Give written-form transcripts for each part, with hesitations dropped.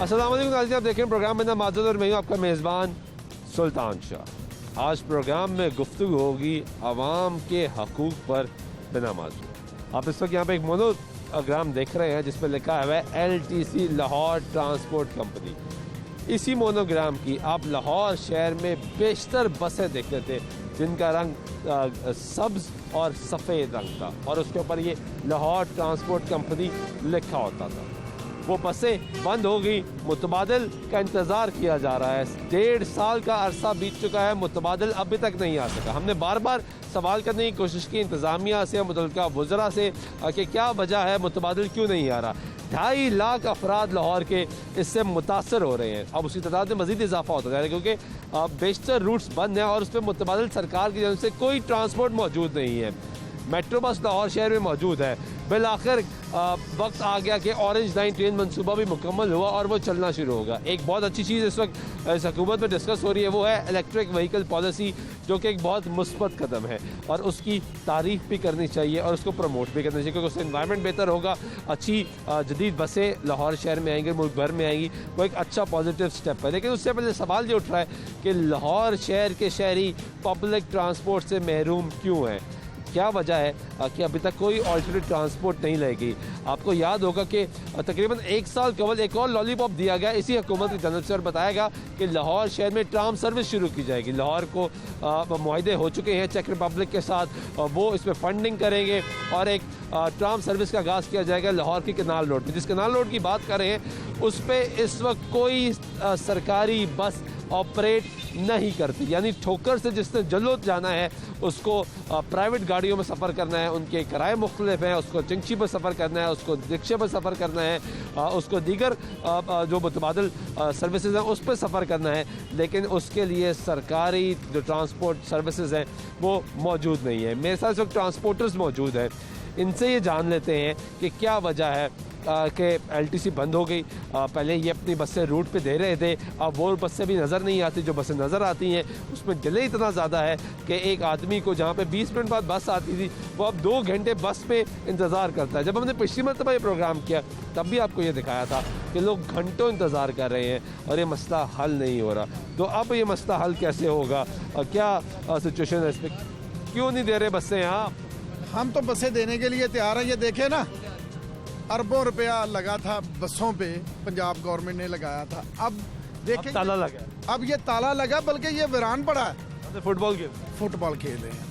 अस्सलाम वालेकुम नाज़रीन, आप देखें प्रोग्राम में माजूद और मैं हूं आपका मेज़बान सुल्तान शाह। आज प्रोग्राम में गुफ्तगू होगी आवाम के हकूक़ पर बिना माजूद। आप इस वक्त यहाँ पे एक मोनोग्राम देख रहे हैं जिसमें लिखा हुआ है LTC लाहौर ट्रांसपोर्ट कंपनी। इसी मोनोग्राम की आप लाहौर शहर में बेशतर बसें देखते थे जिनका रंग सब्ज़ और सफ़ेद रंग था और उसके ऊपर ये लाहौर ट्रांसपोर्ट कंपनी लिखा होता था। वो बसें बंद हो गई, मुतबादिल का इंतज़ार किया जा रहा है। 1.5 साल का अरसा बीत चुका है, मुतबादिल अभी तक नहीं आ सका। हमने बार बार सवाल करने की कोशिश की इंतज़ामिया से, मुतल्लिका वज़रा से कि क्या वजह है, मुतबादिल क्यों नहीं आ रहा। 2.5 लाख अफराद लाहौर के इससे मुतासर हो रहे हैं। अब उसकी तादाद में मज़ीद इजाफा होता जा रहा है क्योंकि बेशतर रूट्स बंद हैं और उस पर मुतबादिल सरकार की जानब से कोई ट्रांसपोर्ट मौजूद नहीं है। मेट्रो बस लाहौर शहर में मौजूद है। बिल आखिर वक्त आ गया कि ऑरेंज लाइन ट्रेन मनसूबा भी मुकम्मल हुआ और वो चलना शुरू होगा। एक बहुत अच्छी चीज़ इस वक्त इस हुकूमत में डिस्कस हो रही है, वो है इलेक्ट्रिक व्हीकल पॉलिसी, जो कि एक बहुत मुस्बत कदम है और उसकी तारीफ़ भी करनी चाहिए और उसको प्रमोट भी करना चाहिए क्योंकि उससे इन्वायरमेंट बेहतर होगा। अच्छी जदीद बसें लाहौर शहर में आएंगी, मुल्क भर में आएंगी, वो एक अच्छा पॉजिटिव स्टेप है। लेकिन उससे पहले सवाल ये उठ रहा है कि लाहौर शहर के शहरी पब्लिक ट्रांसपोर्ट से महरूम क्यों हैं। क्या वजह है कि अभी तक कोई ऑल्टरनेट ट्रांसपोर्ट नहीं लगेगी। आपको याद होगा कि तकरीबन 1 साल कबल एक और लॉलीपॉप दिया गया इसी हुकूमत की जानब से और बताया गया कि लाहौर शहर में ट्राम सर्विस शुरू की जाएगी। लाहौर को मुआहदे हो चुके हैं चेक रिपब्लिक के साथ, वो इसमें फंडिंग करेंगे और एक ट्राम सर्विस का आगाज़ किया जाएगा लाहौर की कनाल रोड पर। जिस कनाल रोड की बात कर रहे हैं उस पर इस वक्त कोई सरकारी बस ऑपरेट नहीं करती, यानी ठोकर से जिसने जल्लोद जाना है उसको प्राइवेट गाड़ियों में सफ़र करना है, उनके किराए मुख्तलिफ हैं, उसको चिंची पर सफ़र करना है, उसको रिक्शे पर सफ़र करना है, उसको दीगर जो मुतबादिल सर्विसेज हैं उस पर सफ़र करना है। लेकिन उसके लिए सरकारी जो ट्रांसपोर्ट सर्विसेज हैं वो मौजूद नहीं है। मेरे साथ वक्त ट्रांसपोर्टर्स मौजूद हैं, इनसे ये जान लेते हैं कि क्या वजह है कि LTC बंद हो गई। पहले ये अपनी बसें रूट पे दे रहे थे, अब वो बसें भी नज़र नहीं आती। जो बसें नज़र आती हैं उसमें डिले इतना ज़्यादा है कि एक आदमी को जहाँ पे 20 मिनट बाद बस आती थी वो अब 2 घंटे बस पे इंतज़ार करता है। जब हमने पिछली मरतबा ये प्रोग्राम किया तब भी आपको ये दिखाया था कि लोग घंटों इंतज़ार कर रहे हैं और ये मसला हल नहीं हो रहा। तो अब ये मसला हल कैसे होगा, क्या सिचुएशन है इस पर, क्यों नहीं दे रहे बसें यहाँ? हम तो बसें देने के लिए तैयार हैं। ये देखे ना, अरबों रुपया लगा था बसों पे, पंजाब गवर्नमेंट ने लगाया था। अब देखें ताला लगा, अब ये ताला लगा, बल्कि ये वीरान पड़ा है। फुटबॉल खेल रहे हैं।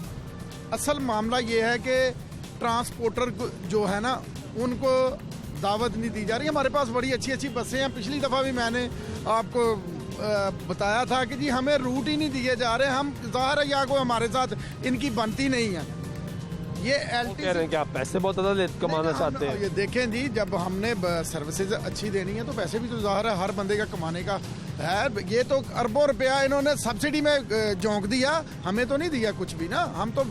असल मामला ये है कि ट्रांसपोर्टर जो है ना उनको दावत नहीं दी जा रही। हमारे पास बड़ी अच्छी अच्छी बसें हैं। पिछली दफ़ा भी मैंने आपको बताया था कि जी हमें रूट ही नहीं दिए जा रहे। हम ज़ाहिर है या कोई हमारे साथ इनकी बनती नहीं है। ये LTC कह रहे हैं कि आप पैसे बहुत ज़्यादा कमाना चाहते हैं। ये देखें जी, जब हमने सर्विसेज अच्छी देनी है तो पैसे भी तो ज़ाहिर है हर बंदे का कमाने का है। ये तो अरबों रुपया इन्होंने सब्सिडी में झोंक दिया, हमें तो नहीं दिया कुछ भी ना। हम तो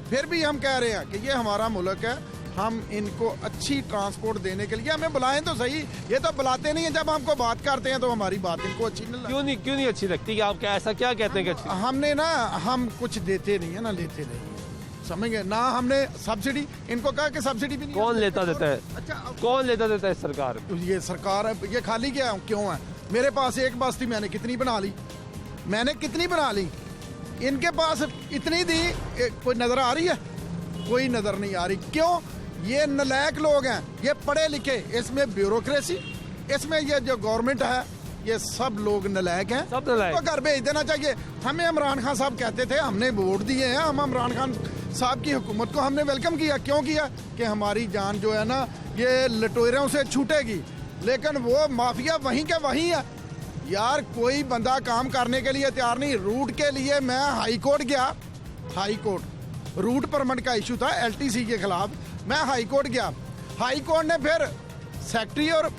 फिर भी हम कह रहे हैं कि ये हमारा मुल्क है, हम इनको अच्छी ट्रांसपोर्ट देने के लिए हमें बुलाएं तो सही। ये तो बुलाते नहीं है, जब हमको बात करते हैं तो हमारी बात इनको अच्छी नहीं लगती। क्यों नहीं अच्छी लगती? आप क्या ऐसा क्या कहते हैं कि हमने ना, हम कुछ देते नहीं है ना, लेते नहीं, समझ गए ना। हमने सब्सिडी इनको कहा कि सब्सिडी भी नहीं। कौन लेता देता है? अच्छा, कौन लेता देता है? सरकार। ये सरकार है, ये खाली क्या क्यों है? मेरे पास एक बस थी, मैंने कितनी बना ली, इनके पास इतनी दी, कोई नजर आ रही है? कोई नजर नहीं आ रही। क्यों? ये नलायक लोग हैं, ये पढ़े लिखे, इसमें ब्यूरोक्रेसी, इसमें ये जो गवर्नमेंट है ये सब लोग नलायक हैं। सब नलायक। तो घर भेज देना चाहिए। हमें इमरान खान साहब कहते थे, हमने वोट दिए हैं, हम इमरान खान साहब की हुकूमत को हमने वेलकम किया। क्यों किया? कि हमारी जान जो है ना ये लटोरों से छूटेगी। लेकिन वो माफिया वहीं के वहीं है यार। कोई बंदा काम करने के लिए तैयार नहीं। रूट के लिए मैं हाई कोर्ट गया, हाई कोर्ट रूट परमिट का इशू था LTC के खिलाफ, मैं हाई कोर्ट गया। हाई कोर्ट ने फिर सेक्रेटरी और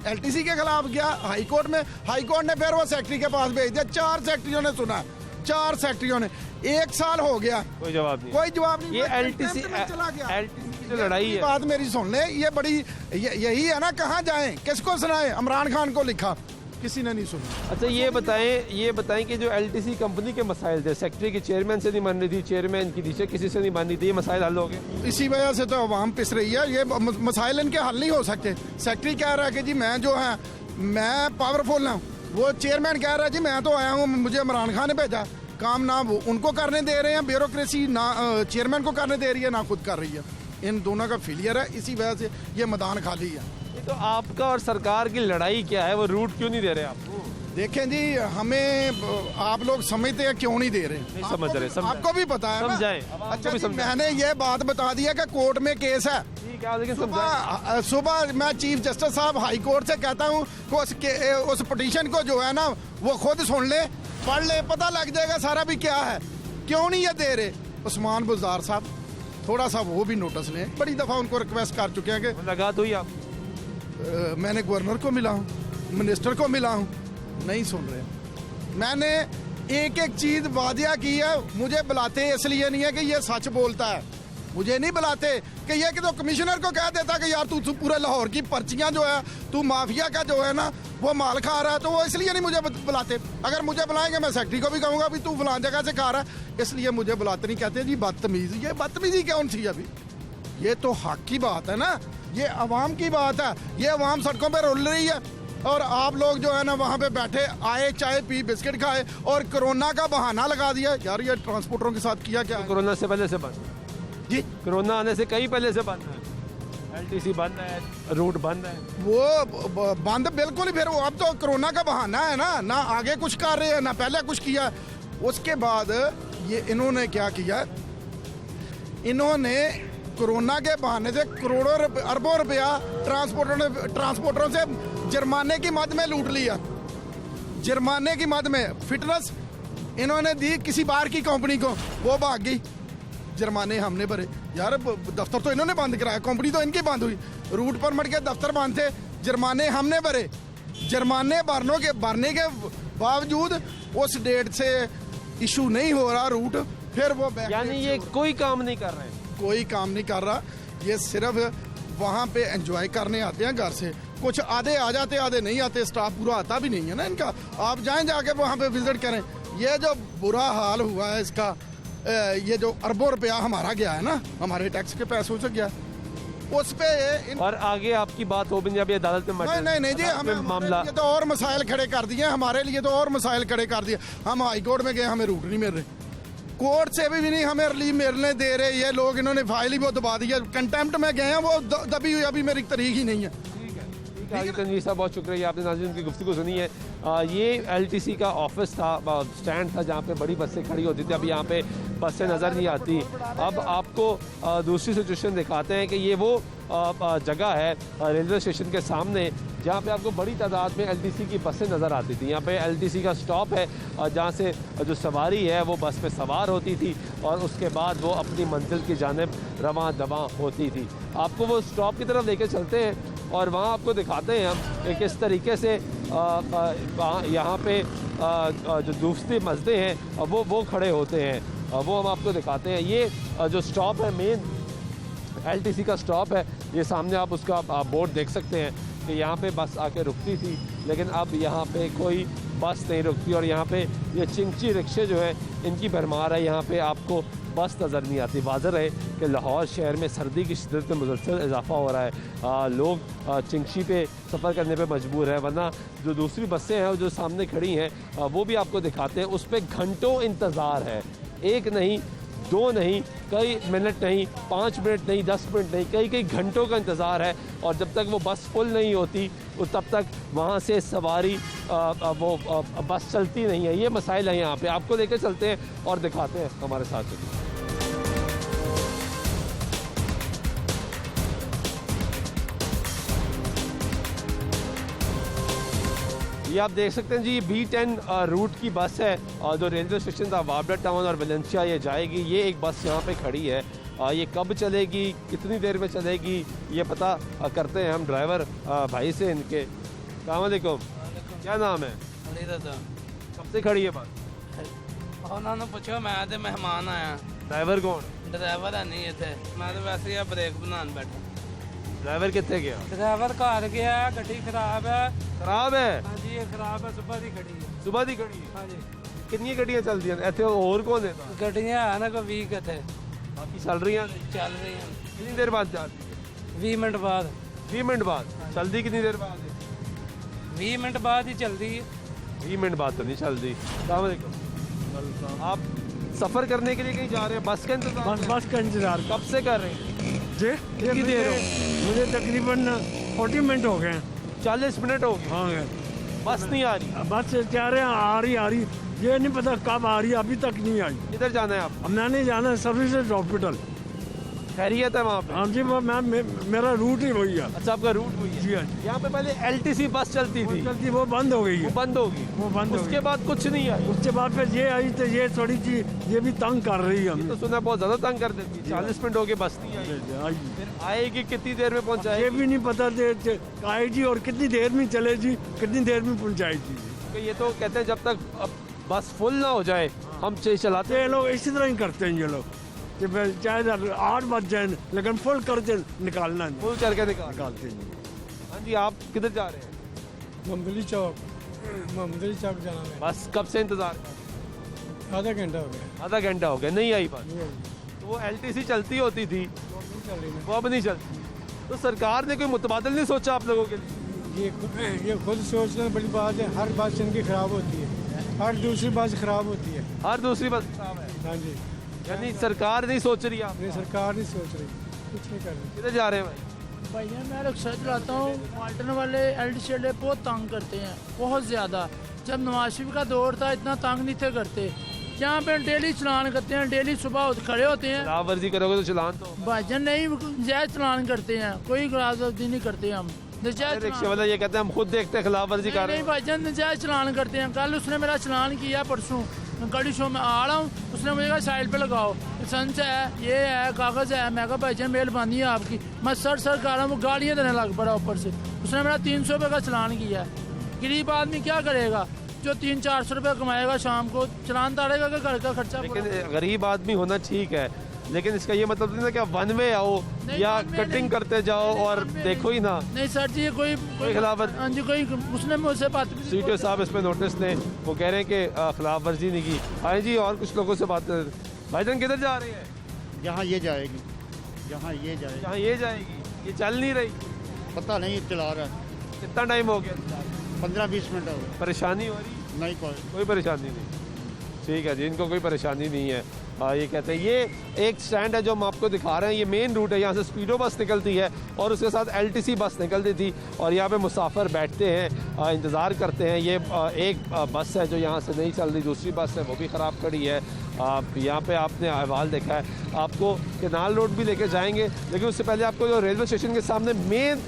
LTC के खिलाफ गया हाई कोर्ट में। हाई कोर्ट ने फिर वो सेक्रेटरी के पास भेज दिया। 4 सेक्रेटरियों ने सुना, 4 सेक्रेटरियों ने, 1 साल हो गया, कोई जवाब नहीं। ये LTC की लड़ाई है। बात मेरी सुन ले, ये बड़ी यही है ना, कहाँ जाएं, किसको सुनाएं? इमरान खान को लिखा, किसी ने नहीं सुना। अच्छा ये बताएं कि जो LTC कंपनी के मसाइल थे, सेक्रेटरी की चेयरमैन से नहीं मान रही थी, चेयरमैन की नीचे किसी से नहीं मान रही थी, ये मसाइल हल हो गए? इसी वजह से तो अवाम पिस रही है। ये मसाइल इनके हल नहीं हो सकते। सेक्रेटरी कह रहा है कि जी मैं जो है मैं पावरफुल हूँ। वो चेयरमैन कह रहा है जी मैं तो आया हूँ, मुझे इमरान खान ने भेजा, काम ना वो उनको करने दे रहे हैं, ब्यूरोक्रेसी ना चेयरमैन को करने दे रही है ना खुद कर रही है। इन दोनों का फेलियर है, इसी वजह से ये मैदान खाली है। ये तो आपका और सरकार की लड़ाई क्या है, वो रूट क्यों नहीं दे रहे आपको? देखें जी, हमें आप लोग समझते हैं क्यों नहीं दे रहे? नहीं समझ रहे, समझाएं। आपको भी पता है ना? समझाएं। अच्छा जी, मैंने ये बात बता दी है कि कोर्ट में केस है। ठीक है, लेकिन समझाएं। सुबह मैं चीफ जस्टिस साहब हाई कोर्ट से कहता हूँ कि उस पिटीशन को जो है ना वो खुद सुन ले, पढ़ ले, पता लग जाएगा सारा भी क्या है, क्यों नहीं ये दे रहे। उस्मान बुज़दार साहब थोड़ा सा वो भी नोटिस लें, बड़ी दफ़ा उनको रिक्वेस्ट कर चुके हैं कि लगा तो ही आप मैंने गवर्नर को मिला हूँ, मिनिस्टर को मिला हूँ, नहीं सुन रहे। मैंने एक एक चीज़ वादिया की है, मुझे बुलाते इसलिए नहीं है कि ये सच बोलता है, मुझे नहीं बुलाते कि ये कि तो कमिश्नर को कह देता कि यार तू पूरे लाहौर की पर्चियां जो है, तू माफिया का जो है ना वो माल खा रहा है, तो वो इसलिए नहीं मुझे बुलाते। अगर मुझे बुलाएंगे मैं सेक्रेटरी को भी कहूँगा भी तू फलान जगह से खा रहा है, इसलिए मुझे बुलाते नहीं। कहते जी बदतमीजी। ये बदतमीजी कौन सी अभी? ये तो हक की बात है ना, ये अवाम की बात है, ये अवाम सड़कों पर रुल रही है और आप लोग जो है ना वहाँ पे बैठे आए, चाय पी, बिस्किट खाए और कोरोना का बहाना लगा दिया। यार ये ट्रांसपोर्टरों के साथ किया क्या? कोरोना से पहले से बंद जी, कोरोना आने से कई पहले से बंद है, LTC बंद है, रूट बंद है। वो बंद बिल्कुल ही, फिर वो अब तो कोरोना का बहाना है ना, ना आगे कुछ कर रहे हैं ना पहले कुछ किया। उसके बाद ये इन्होंने क्या किया, इन्होंने कोरोना के बहाने से करोड़ों अरबों रुपया ट्रांसपोर्टरों से जुर्माने की मद में लूट लिया। जुर्माने की मद में फिटनेस इन्होंने दी किसी बाहर की कंपनी को, वो भाग गई, जुर्माने हमने भरे। यार दफ्तर तो इन्होंने बंद कराया, कंपनी तो इनकी बंद हुई, रूट परमिट के दफ्तर बंद थे, जुर्माने हमने भरे। जुर्माने भरने के बावजूद उस डेट से इशू नहीं हो रहा रूट, फिर वो यानी ये कोई काम नहीं कर रहे हैं। कोई काम नहीं कर रहा, ये सिर्फ वहाँ पे एंजॉय करने आते हैं घर से। कुछ आधे आ जाते, आधे नहीं आते, स्टाफ पूरा आता भी नहीं है ना इनका। आप जाएं जाके वहाँ पे विजिट करें। ये जो बुरा हाल हुआ है इसका, ये जो अरबों रुपया हमारा गया है ना, हमारे टैक्स के पैसों से गया, उस पे और आगे आपकी बात हो भी अभी अदालत में नहीं जी, हमें मामला तो और मसाइल खड़े कर दिए, हमारे लिए तो और मसाइल खड़े कर दिए। हम हाई कोर्ट में गए, हमें रूट नहीं मिल रहे, कोर्ट से भी नहीं हमें रिलीफ मिलने दे रहे ये लोग। इन्होंने फाइल ही वो दबा दी है, कंटेम्प्ट में गए हैं, वो दबी हुई अभी मेरी तारीख ही नहीं है। तनवीर साहब बहुत शुक्रिया, आपने नाज़रीन की गुफ्तगू सुनी है। ये LTC का ऑफिस था, स्टैंड था जहाँ पे बड़ी बसें खड़ी होती थी। अब यहाँ पे बसें नज़र नहीं आती। अब आपको दूसरी सिचुएशन दिखाते हैं कि ये वो जगह है रेलवे स्टेशन के सामने जहाँ पे आपको बड़ी तादाद में LTC की बसें नज़र आती थी। यहाँ पे LTC का स्टॉप है जहाँ से जो सवारी है वो बस पे सवार होती थी और उसके बाद वो अपनी मंजिल की जानिब रवां दवां होती थी। आपको वो स्टॉप की तरफ लेके चलते हैं और वहाँ आपको दिखाते हैं हम कि किस तरीके से यहाँ पे जो दूसरी मस्जिदें हैं वो खड़े होते हैं, वो हम आपको दिखाते हैं। ये जो स्टॉप है मेन LTC का स्टॉप है, ये सामने आप उसका बोर्ड देख सकते हैं कि यहाँ पे बस आके रुकती थी, लेकिन अब यहाँ पे कोई बस नहीं रुकती और यहाँ पे ये चिंची रिक्शे जो है इनकी भरमार है। यहाँ पे आपको बस नज़र नहीं आती। वाज़ह है कि लाहौर शहर में सर्दी की शिद्दत में मुसलसल इजाफा हो रहा है, लोग चिंची पे सफ़र करने पे मजबूर है, वरना जो दूसरी बसें हैं जो सामने खड़ी हैं वो भी आपको दिखाते हैं, उस पर घंटों इंतज़ार है। एक नहीं, दो नहीं, कई मिनट नहीं, 5 मिनट नहीं, 10 मिनट नहीं, कई घंटों का इंतज़ार है। और जब तक वो बस फुल नहीं होती तब तक वहाँ से सवारी वो बस चलती नहीं है। ये मसाइल है यहाँ पे, आपको लेकर चलते हैं और दिखाते हैं हमारे साथ। ये आप देख सकते हैं जी, B10 रूट की बस है और जो रेलवे स्टेशन था वाबला टाउन और वेलेंसिया ये जाएगी। ये एक बस यहाँ पे खड़ी है, ये कब चलेगी, कितनी देर में चलेगी, ये पता करते हैं हम ड्राइवर भाई से इनके। अस्सलाम वालेकुम, क्या नाम है? कब से खड़ी है बस? उन्होंने पूछो, मैं तो मेहमान आया। ड्राइवर कौन? ड्राइवर है नहीं इतने, मैं तो वैसे ही ब्रेक बनाने बैठा। ड्राइवर कितने गया? ड्राइवर घर गया, गड्डी खराब है। खराब है? हाँ जी, ये खराब है, सुबह की खड़ी है। सुबह की खड़ी है? हाँ जी। कितनी गड्डियाँ चलती हैं इतने? और कौन है? गड्डियाँ है ना, कोई 20 के थे, बाकी चल रही हैं? चल रही हैं। कितनी देर बाद चलती है? 20 मिनट बाद। 20 मिनट बाद? चलती कितनी देर बाद है? 20 मिनट बाद ही चलती है। 20 मिनट बाद तो नहीं चलती। अस्सलाम वालेकुम। आप सफ़र करने के लिए कहीं जा रहे हैं, बस का इंतजार? बस का इंतजार कब से कर रहे हैं? जी कितनी देर हो? मुझे तकरीबन 40 मिनट हो गए हैं। 40 मिनट हो गए, हाँ बस नहीं आ रही। बस कह रहे हैं आ रही ये नहीं पता कब आ रही है, अभी तक नहीं आई। किधर जाना है आप? अब मैंने जाना है सर्विसेज हॉस्पिटल। खैरियत है वहाँ पे? हाँ जी, वो मेरा रूट ही वही है। अच्छा, आपका रूट वही है। जी हाँ। यहाँ पे पहले LTC बस चलती थी, चलती वो बंद हो गई वो है। बंद होगी। वो बंद हो उसके गई। बाद कुछ नहीं आई। उसके बाद फिर ये आई तो ये थोड़ी सी ये भी तंग कर रही है तो हमें। सुना बहुत ज्यादा तंग कर देती है। 40 मिनट हो गए, बस नहीं आई। फिर आएगी कितनी देर में ये पहुँचाएगी? भी नहीं पता आएगी और कितनी देर में चलेगी, कितनी देर में पहुँचाएगी। तो ये तो कहते हैं जब तक अब बस फुल ना हो जाए हम चलाते ये लोग इसी तरह ही करते हैं ये लोग कि चाहे 8 बज जाए लेकिन फुल करके निकालना है। फुल करके निकालते हैं। हाँ जी, आप किधर जा रहे हैं? मोहम्मदली चौक जाना है। बस कब से इंतजार कर रहे हैं? आधा घंटा हो गया। आधा घंटा हो गया, नहीं आई बस। तो वो LTC चलती होती थी, नहीं चल रही वो अब नहीं चलती। तो सरकार ने कोई मुतबादल नहीं सोचा आप लोगों के लिए? ना। ये खुद सोचना बड़ी बात है। हर बस इनकी खराब होती है, हर दूसरी बस खराब होती है। हर दूसरी बस खराब है, हाँ जी, यानी सरकार नहीं सोच रही। आप ये सरकार नहीं सोच रही, कुछ नहीं कर रही। किधर जा रहे हैं भाई? भैया मैं रिक्शा चलाता हूँ। माल्टन वाले LTC वाले बहुत तंग करते हैं, बहुत ज़्यादा। जब नवाज शरीफ का दौर था इतना तंग नहीं थे करते। यहाँ पे डेली चलान करते हैं, डेली सुबह खड़े होते हैं। खिलाफ वर्जी करोगे तो चलान तो होगा। भाईजान नहीं, जायज़ चलान करते हैं, कोई खिलाफवर्जी नहीं करते हम। नजायज़ रिक्शे चलान- वाला ये कहते हैं हम खुद देखते हैं खिलाफ वर्जी कर रहे नहीं हैं। भाईजान, नजायज़ चलान करते हैं। कल उसने मेरा चलान किया, परसों गाड़ी शो में आ रहा हूँ, उसने मुझे कहा साइड पे लगाओ, लाइसेंस है, ये है, कागज़ है। मैं कहा भाईजान मेहरबानी है आपकी। मैं सर कर रहा हूँ, वो गाड़ियाँ देने लग पड़ा ऊपर से। उसने मेरा 300 रुपये का चलान किया। गरीब आदमी क्या करेगा जो 300-400 रुपये कमाएगा शाम को? चलान ताड़ेगा कि घर का खर्चा लेकिन पूरा? गरीब आदमी होना ठीक है, लेकिन इसका ये मतलब नहीं ना कि आप वन वे आओ नहीं, या one way कटिंग नहीं। करते जाओ नहीं, और one way देखो ही ना। नहीं सर जी, ये कोई खिलाफत- हाँ जी, कोई उसने मुझसे बात CTO साहब इसमें नोटिस लें, वो कह रहे हैं कि खिलाफ वर्जी नहीं की। हाँ जी, और कुछ लोगों से बात कर। भाईजान किधर जा रहे हैं? यहाँ ये जाएगी, यहाँ ये जाएगी, यहाँ ये जाएगी, ये चल नहीं रही। पता नहीं चला रहा है। कितना टाइम हो गया? 15-20 मिनट हो गए, परेशानी हो रही? नहीं कोई परेशानी नहीं। ठीक है जी, इनको कोई परेशानी नहीं है। ये कहते हैं ये एक स्टैंड है जो हम आपको दिखा रहे हैं, ये मेन रूट है। यहाँ से स्पीडो बस निकलती है और उसके साथ LTC बस निकलती थी और यहाँ पे मुसाफिर बैठते हैं, इंतज़ार करते हैं। ये एक बस है जो यहाँ से नहीं चल रही, दूसरी बस है वो भी ख़राब खड़ी है। यहाँ पे आपने अहवाल देखा है। आपको केनाल रोड भी लेके जाएंगे, लेकिन उससे पहले आपको जो रेलवे स्टेशन के सामने मेन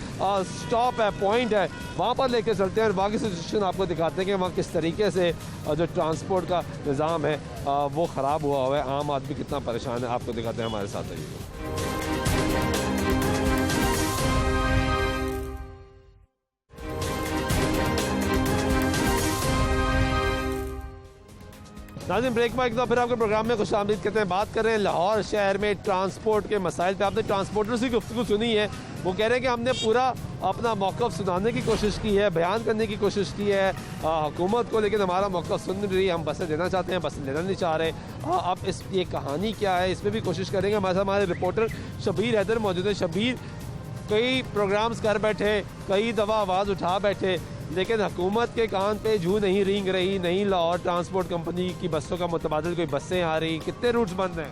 स्टॉप है, पॉइंट है, वहाँ पर लेके चलते हैं और बाकी सिचुएशन आपको दिखाते हैं कि वहाँ किस तरीके से जो ट्रांसपोर्ट का निज़ाम है वो ख़राब हुआ है। आम आदमी कितना परेशान है आपको दिखाते हैं, हमारे साथ रहिए। नाज़रीन, ब्रेक में एक दफ़ा फिर आपके प्रोग्राम में खुशामदीद कहते हैं। बात कर रहे हैं लाहौर शहर में ट्रांसपोर्ट के मसाइल पे। आपने ट्रांसपोर्टर्स की गुफ्तगू सुनी है, वो कह रहे हैं कि हमने पूरा अपना मौक़िफ़ सुनाने की कोशिश की है, बयान करने की कोशिश की है हुकूमत को, लेकिन हमारा मौक़िफ़ सुन नहीं रही। हम बसें देना चाहते हैं, बसें लेना नहीं चाह रहे। अब इस ये कहानी क्या है, इसमें भी कोशिश करेंगे। हमारे रिपोर्टर शबीर हैदर मौजूद है। शबीर, कई प्रोग्राम्स कर बैठे, कई दफ़ा आवाज़ उठा बैठे, लेकिन हुकूमत के कान पे जू नहीं रेंग रही। नहीं लाहौर ट्रांसपोर्ट कंपनी की बसों का मुतबादिल कोई बसें आ रही, कितने रूट्स बंद हैं?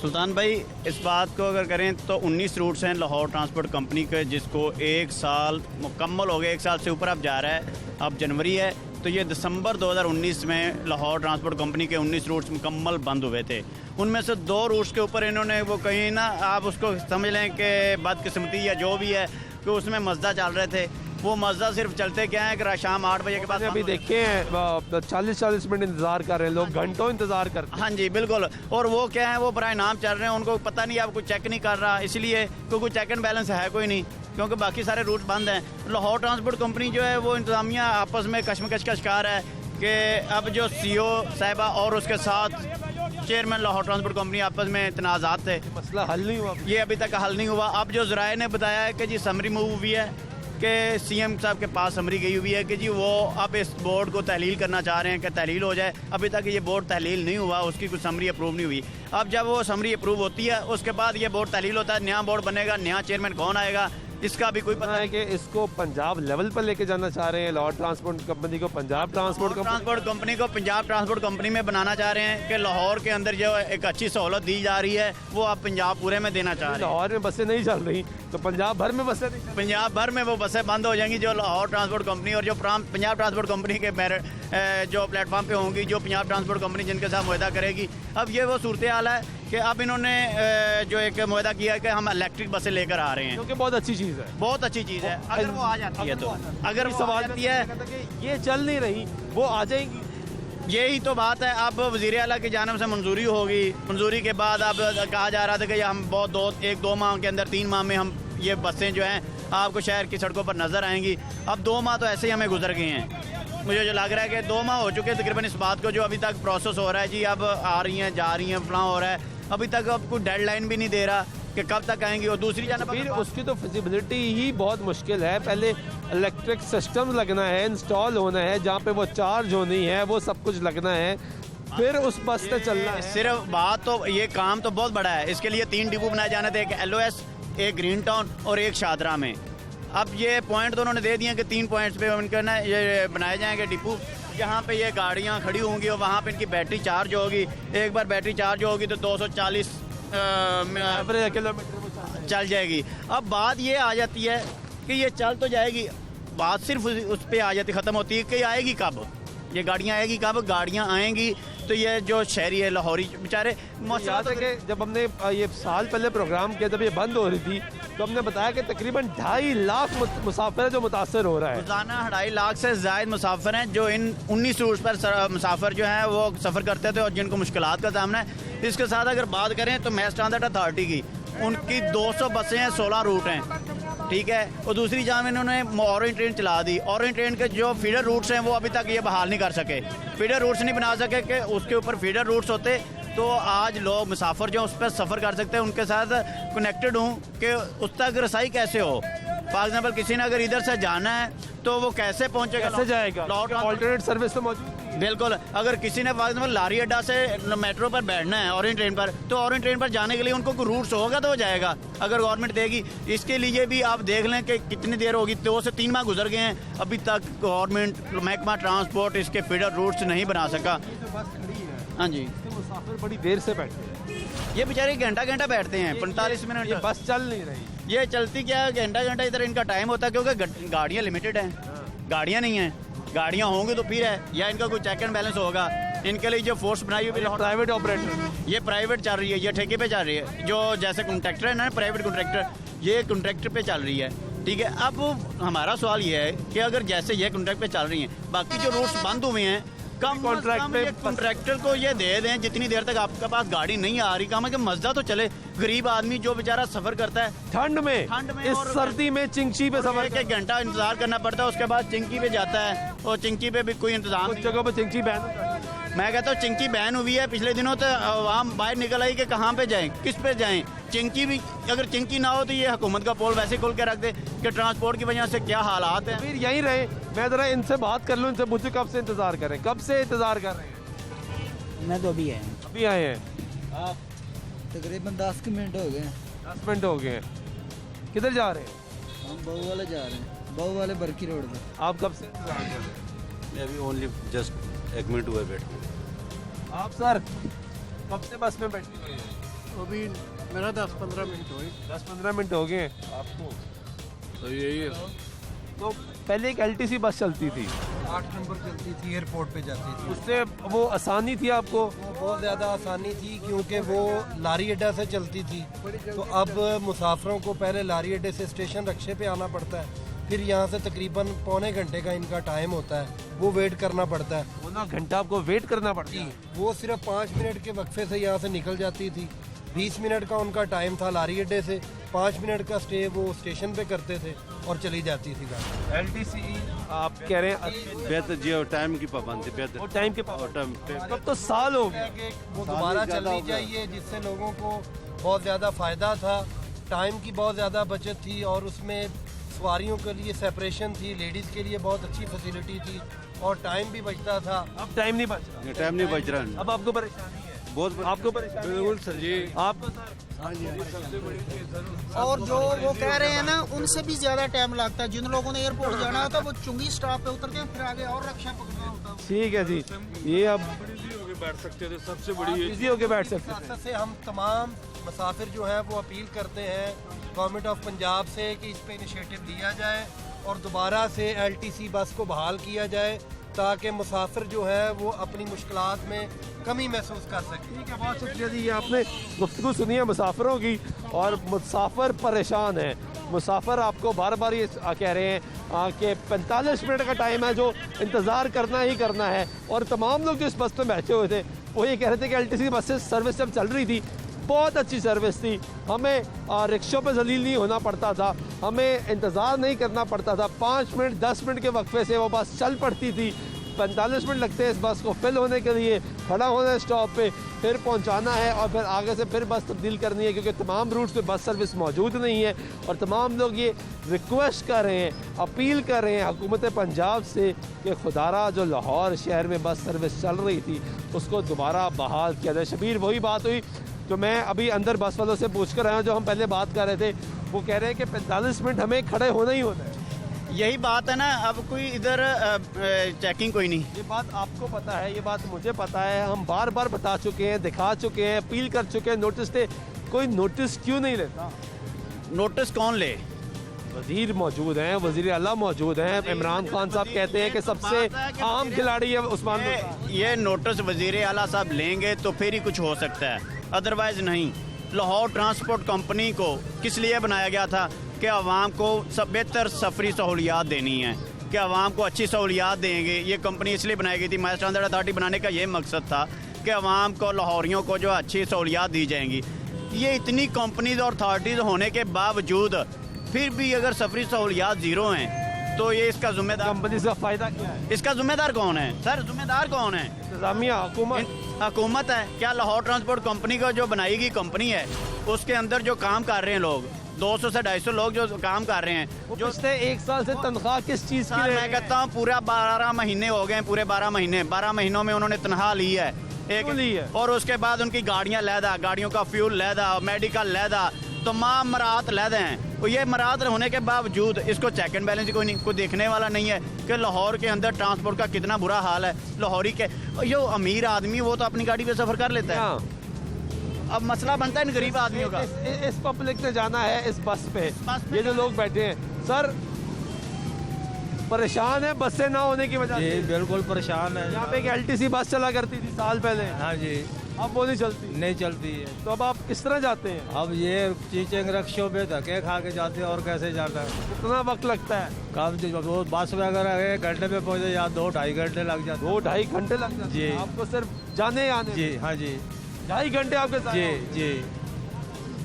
सुल्तान भाई, इस बात को अगर करें तो 19 रूट्स हैं लाहौर ट्रांसपोर्ट कंपनी के, जिसको 1 साल मुकम्मल हो गया, 1 साल से ऊपर अब जा रहा है। अब जनवरी है तो ये दिसंबर 2019 में लाहौर ट्रांसपोर्ट कंपनी के 19 रूट्स मुकम्मल बंद हुए थे। उनमें से 2 रूट्स के ऊपर इन्होंने वो कहीं ना, आप उसको समझ लें कि बदकिस्मती या जो भी है, कि उसमें मज़दा चल रहे थे। वो मज़दा सिर्फ चलते क्या है कि शाम 8 बजे के बाद अभी देखे हैं 40-40 मिनट इंतज़ार कर रहे हैं लोग, घंटों इंतज़ार करते हैं। हाँ जी बिल्कुल। और वो क्या है, वो बराए नाम चल रहे हैं, उनको पता नहीं, आप कोई चेक नहीं कर रहा, इसलिए क्योंकि चेक एंड बैलेंस है कोई नहीं, क्योंकि बाकी सारे रूट बंद हैं। लाहौर ट्रांसपोर्ट कंपनी जो है वो इंतज़ामिया आपस में कशमकश का शिकार है कि अब जो CEO साहिबा और उसके साथ चेयरमैन लाहौर ट्रांसपोर्ट कंपनी आपस में तनाज़ात थे, मसला हल नहीं हुआ। ये अभी तक हल नहीं हुआ। अब जो ज़राए ने बताया है कि जी समरी मूव हुई है, कि CM साहब के पास समरी गई हुई है कि जी वो अब इस बोर्ड को तहलील करना चाह रहे हैं कि तहलील हो जाए। अभी तक ये बोर्ड तहलील नहीं हुआ, उसकी कुछ समरी अप्रूव नहीं हुई। अब जब वो समरी अप्रूव होती है उसके बाद ये बोर्ड तहलील होता है, नया बोर्ड बनेगा, नया चेयरमैन कौन आएगा, इसका भी कोई पता पता है कि इसको पंजाब लेवल पर लेके जाना चाह रहे हैं, लाहौर ट्रांसपोर्ट कंपनी को Punjab transport company. Transport company को पंजाब ट्रांसपोर्ट कंपनी में बनाना चाह रहे हैं कि लाहौर के अंदर जो एक अच्छी सहूलत दी जा रही है वो आप पंजाब पूरे में देना चाह रहे हैं। लाहौर में बसें नहीं चल रही तो पंजाब भर में बसें नहीं चल पंजाब भर में वो बसें बंद हो जाएंगी जो लाहौर ट्रांसपोर्ट कंपनी और जो पंजाब ट्रांसपोर्ट कंपनी के जो प्लेटफॉर्म पे होंगी, जो पंजाब ट्रांसपोर्ट कंपनी जिनके साथ मुआहदा करेगी। अब ये वो सूरत हाल है कि अब इन्होंने जो एक मुआहदा किया है कि हम इलेक्ट्रिक बसें लेकर आ रहे हैं, क्योंकि बहुत अच्छी चीज़ है। बहुत अच्छी चीज़ है। अगर वो आ जाती है तो अगर वो सवाल आ जाती है, ये चल नहीं रही, वो आ जाएंगी। यही तो बात है। अब वज़ीर आला की जानिब से मंजूरी होगी, मंजूरी के बाद अब कहा जा रहा था कि हम बहुत एक दो माह के अंदर 3 माह में हम ये बसें जो हैं आपको शहर की सड़कों पर नज़र आएंगी। अब 2 माह तो ऐसे ही हमें गुजर गए हैं। मुझे जो लग रहा है कि 2 माह हो चुके हैं तकरीबन इस बात को, जो अभी तक प्रोसेस हो रहा है जी, अब आ रही हैं जा रही हैं फलां हो रहा है, अभी तक अब कोई डेडलाइन भी नहीं दे रहा कि कब तक आएंगी। और दूसरी जानब फिर उसकी तो फिजिबिलिटी ही बहुत मुश्किल है। पहले इलेक्ट्रिक सिस्टम लगना है, इंस्टॉल होना है, जहाँ पे वो चार्ज होनी है, वो सब कुछ लगना है, फिर उस बस से चलना है। सिर्फ बात तो ये काम तो बहुत बड़ा है। इसके लिए 3 डिपो बनाए जाने थे, एक LOS, एक ग्रीन टाउन और एक शादरा में। अब ये पॉइंट तो उन्होंने दे दिए कि 3 पॉइंट्स पे उनके ना ये बनाए जाएंगे डिपो, जहाँ पे ये गाड़ियाँ खड़ी होंगी और वहाँ पे इनकी बैटरी चार्ज होगी। एक बार बैटरी चार्ज होगी तो 240 किलोमीटर चल जाएगी। अब बात ये आ जाती है कि ये चल तो जाएगी, बात सिर्फ उस पर आ जाती, ख़त्म होती है कि आएगी कब, ये गाड़ियाँ आएगी कब। गाड़ियाँ आएंगी तो ये जो शहरी है लाहौरी बेचारे याद है कि जब हमने ये साल पहले प्रोग्राम किया, जब ये बंद हो रही थी, तो हमने बताया कि तकरीबन 2.5 लाख मुसाफिर है जो मुतासर हो रहा है। रोजाना 2.5 लाख से ज़ायद मुसाफिर हैं जो इन 19 रूट पर मुसाफिर जो हैं वो सफ़र करते थे और जिनको मुश्किलात का सामना है। इसके साथ अगर बात करें तो मैस ट्रांजिट अथॉरिटी की, उनकी 200 बसें हैं, 16 रूट हैं, ठीक है। और दूसरी जाम इन्होंने ऑरेंज ट्रेन चला दी। ऑरेंज ट्रेन के जो फीडर रूट्स हैं वो अभी तक ये बहाल नहीं कर सके, फीडर रूट्स नहीं बना सके कि उसके ऊपर फीडर रूट्स होते तो आज लोग मुसाफिर जो उस पर सफ़र कर सकते हैं, उनके साथ कनेक्टेड हूँ कि उस तक रसाई कैसे हो। फॉर एग्जाम्पल किसी ने अगर इधर से जाना है तो वो कैसे पहुँचेगा, कैसे जाएगा, ऑल्टरनेट सर्विस तो मौजूद है। बिल्कुल। अगर किसी ने फॉर एग्जाम्पल लारी अड्डा से मेट्रो पर बैठना है ऑरेंज ट्रेन पर, तो ऑरेंज ट्रेन पर जाने के लिए उनको कोई रूट्स होगा तो वो जाएगा, अगर गवर्नमेंट देगी। इसके लिए भी आप देख लें कि कितनी देर होगी, 2 से 3 माह गुजर गए हैं, अभी तक गवर्नमेंट महकमा ट्रांसपोर्ट इसके फीडर रूट्स नहीं बना सका। हाँ जी, मुसाफिर बड़ी देर से बैठे हैं, ये बेचारे घंटा बैठते हैं, 45 मिनट। ये बस चल नहीं रही, ये चलती क्या है, घंटा इधर इनका टाइम होता है, क्योंकि गाड़ियाँ लिमिटेड हैं, गाड़ियाँ नहीं हैं। गाड़ियाँ होंगी तो फिर है, या इनका कोई चेक एंड बैलेंस होगा। इनके लिए जो फोर्स बनाई हुई है प्राइवेट ऑपरेटर, ये प्राइवेट चल रही है, ये ठेके पे चल रही है। जो जैसे कॉन्ट्रैक्टर है ना, प्राइवेट कॉन्ट्रैक्टर, ये कॉन्ट्रैक्टर पे चल रही है, ठीक है। अब हमारा सवाल ये है कि अगर जैसे ये कॉन्ट्रैक्ट पे चल रही हैं, बाकी जो रूट्स बंद हुए हैं, कम कॉन्ट्रैक्ट पे कॉन्ट्रैक्टर को ये दे दें जितनी देर तक आपके पास गाड़ी नहीं आ रही, कम है कि मजदा तो चले। गरीब आदमी जो बेचारा सफर करता है ठंड में इस सर्दी में चिंची पे सफर, 1 घंटा इंतजार करना पड़ता है, उसके बाद चिंकी पे जाता है और चिंकी पे भी कोई इंतजाम कुछ जगहों पे चिंची बैन। मैं कहता हूँ चिंकी बैन हुई है पिछले दिनों, तो आवाम बाहर निकल आई कि कहाँ पे जाएं, किस पे जाएं। चिंकी भी अगर चिंकी ना हो तो ये हुकूमत का पोल वैसे खोल के रख दे कि ट्रांसपोर्ट की वजह से क्या हालात हैं। फिर यहीं रहे, मैं जरा इनसे बात कर लूँ, इनसे पूछूं कब से इंतजार कर रहे हैं, कब से इंतजार कर रहे हैं? मैं तो अभी आया, अभी आए हैं आप? तकरीबन 10 मिनट हो गए। 10 मिनट हो गए हैं। किधर जा रहे हैं? हम बहू वाले जा रहे हैं, बहू वाले बरकी रोड में। आप कब से इंतजार कर रहे हैं? मैं अभी ओनली जस्ट 1 मिनट हुए बैठे। आप सर कब से बस में बैठे हुए हैं? अभी मेरा 10-15 मिनट हुए। 10-15 मिनट हो गए आपको? तो यही है। तो पहले एक LTC बस चलती थी, 8 नंबर चलती थी, एयरपोर्ट पे जाती थी। उससे वो आसानी थी आपको? वो बहुत ज़्यादा आसानी थी क्योंकि वो लारी अड्डा से चलती थी। तो अब मुसाफिरों को पहले लारी अड्डे से स्टेशन रक्शे पे आना पड़ता है, फिर यहाँ से तकरीबन पौने घंटे का इनका टाइम होता है, वो वेट करना पड़ता है। पौना घंटा आपको वेट करना पड़ता है? वो सिर्फ 5 मिनट के वक्फे से यहाँ से निकल जाती थी। 20 मिनट का उनका टाइम था लारी अड्डे से, 5 मिनट का स्टे वो स्टेशन पे करते थे और चली जाती थी गाड़ी। LTC आप कह रहे हैं बेहतर जी, टाइम की पाबंदी बेहतर, वो टाइम के टाइम तब तो साल हो गया कि वो दोबारा चलनी चाहिए, जिससे लोगों को बहुत ज़्यादा फ़ायदा था। टाइम की बहुत ज़्यादा बचत थी और उसमें सवारियों के लिए सेपरेशन थी, लेडीज़ के लिए बहुत अच्छी फैसिलिटी थी और टाइम भी बचता था। अब टाइम नहीं बच रहा, टाइम नहीं बच रहा। अब आपको परेशानी है? बहुत आपको परेशानी बिल्कुल सर जी। आपको सर? और जो वो कह रहे हैं ना उनसे भी ज्यादा टाइम लगता है। जिन लोगों ने एयरपोर्ट जाना होता है वो चुंगी स्टॉप पे उतरते हैं, फिर आगे और रक्षा पकड़ना होता है। ठीक है जी, ये अब बैठ सकते थे, सबसे बड़ी इजी होके बैठ सकते हैं। मकसद से हम तमाम मुसाफिर जो हैं वो अपील करते हैं गवर्नमेंट ऑफ पंजाब से कि इस पे इनिशिएटिव लिया जाए और दोबारा से एलटीसी बस को बहाल किया जाए ताकि मुसाफिर जो है वो अपनी मुश्किलात में कमी महसूस कर सकें। ठीक है, बहुत शुक्रिया जी। ये आपने गुफ्तगू सुनी है मुसाफिरों की, और मुसाफिर परेशान है। मुसाफिर आपको बार बार ये कह रहे हैं कि 45 मिनट का टाइम है जो इंतज़ार करना ही करना है। और तमाम लोग जो इस बस में बैठे हुए थे वो ये कह रहे थे कि एलटीसी बसेस सर्विस जब चल रही थी बहुत अच्छी सर्विस थी, हमें रिक्शों पे जलील नहीं होना पड़ता था, हमें इंतज़ार नहीं करना पड़ता था, 5 मिनट 10 मिनट के वक्फे से वो बस चल पड़ती थी। 45 मिनट लगते हैं इस बस को फिल होने के लिए, खड़ा होना है स्टॉप पे, फिर पहुंचाना है और फिर आगे से फिर बस तब्दील करनी है, क्योंकि तमाम रूट्स पे बस सर्विस मौजूद नहीं है। और तमाम लोग ये रिक्वेस्ट कर रहे हैं, अपील कर रहे हैं हुकूमत पंजाब से कि खुदारा जो लाहौर शहर में बस सर्विस चल रही थी उसको दोबारा बहाल किया जाए। शबीर, वही बात हुई जो मैं अभी अंदर बस वालों से पूछ कर आया हूँ, जो हम पहले बात कर रहे थे, वो कह रहे हैं कि 45 मिनट हमें खड़े होना ही होना है। यही बात है ना, अब कोई इधर चेकिंग कोई नहीं। ये बात आपको पता है, ये बात मुझे पता है, हम बार बार बता चुके हैं, दिखा चुके हैं, अपील कर चुके हैं, नोटिस दे, कोई नोटिस क्यों नहीं लेता? नोटिस कौन ले? वजीर मौजूद हैं, वजीर आला मौजूद हैं, इमरान खान साहब कहते हैं कि सबसे आम खिलाड़ी है उस्मान। ये नोटिस वजीर आला साहब लेंगे तो फिर ही कुछ हो सकता है, अदरवाइज नहीं। लाहौर ट्रांसपोर्ट कंपनी को किस लिए बनाया गया था कि आवाम को सब बेहतर सफरी सहूलियात देनी है, कि आवाम को अच्छी सहूलियात देंगे। ये कंपनी इसलिए बनाई गई थी, मास ट्रांसपोर्ट अथॉरिटी बनाने का ये मकसद था कि आवाम को, लाहौरियों को जो अच्छी सहूलियात दी जाएंगी। ये इतनी कंपनीज और अथॉरिटीज़ होने के बावजूद फिर भी अगर सफरी सहूलियात ज़ीरो हैं तो ये इसका जिम्मेदार, कंपनी का फ़ायदा क्या है? इसका जिम्मेदार कौन है सर? जिम्मेदार कौन है? इंतजामिया, हुकूमत है। क्या लाहौर ट्रांसपोर्ट कंपनी का जो बनाई गई कंपनी है उसके अंदर जो काम कर रहे हैं लोग, 200 से 250 लोग जो काम कर रहे हैं, जो पिछले 1 साल से तनख्वाह किस चीज़ की? मैं कहता हूँ पूरा 12 महीने हो गए, पूरे 12 महीनों में उन्होंने तनख्वाह ली है ली है। और उसके बाद उनकी गाड़ियाँ लैदा, गाड़ियों का फ्यूल लैदा, मेडिकल लैदा, तमाम मराहत लैदे हैं। और ये मराहत होने के बावजूद इसको चेक एंड बैलेंस कोई नहीं, कोई देखने वाला नहीं है कि लाहौर के अंदर ट्रांसपोर्ट का कितना बुरा हाल है। लाहौरी के जो अमीर आदमी वो तो अपनी गाड़ी पे सफ़र कर लेता है, अब मसला बनता है इन गरीब आदमियों का। इस पब्लिक ने जाना है इस बस पे, ये जो लोग बैठे हैं सर परेशान है बसें ना होने की वजह से। बिल्कुल परेशान है। यहाँ पे एक एलटीसी बस चला करती थी साल पहले, हाँ जी, अब वो नहीं चलती है। तो अब आप किस तरह जाते हैं? अब ये चीचेंग रक्षों पे धक्के खा के जाते हैं, और कैसे जाना है? कितना वक्त लगता है? काम वो बस वगैरह 1 घंटे में पहुँचे या 2-2.5 घंटे लग जाते। 2-2.5 घंटे लग जाते जी। आपको सिर्फ जाने आने? जी हाँ जी, 2.5 घंटे आपके साथ? जी।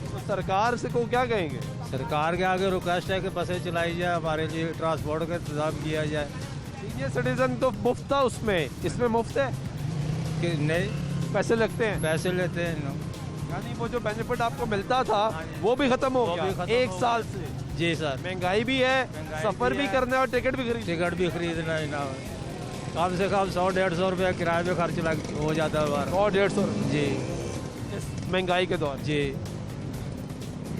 तो सरकार से को क्या कहेंगे? सरकार के आगे रिक्वेस्ट है कि बसें चलाई जाए, हमारे लिए ट्रांसपोर्ट का इंतजाम किया जाए। सीनियर सिटीजन तो मुफ्त था उसमें, इसमें मुफ्त है कि नहीं? पैसे लगते हैं? पैसे लेते हैं ना। यानी वो जो बेनिफिट आपको मिलता था वो भी खत्म हो गया 1 साल से? जी सर। महंगाई भी है, सफर भी करना है और टिकट भी खरीदना है ना। कम से कम 100-150 रुपये किराए में खर्च हो जाता है हमारा। 100-150 जी, इस महंगाई के दौर? जी।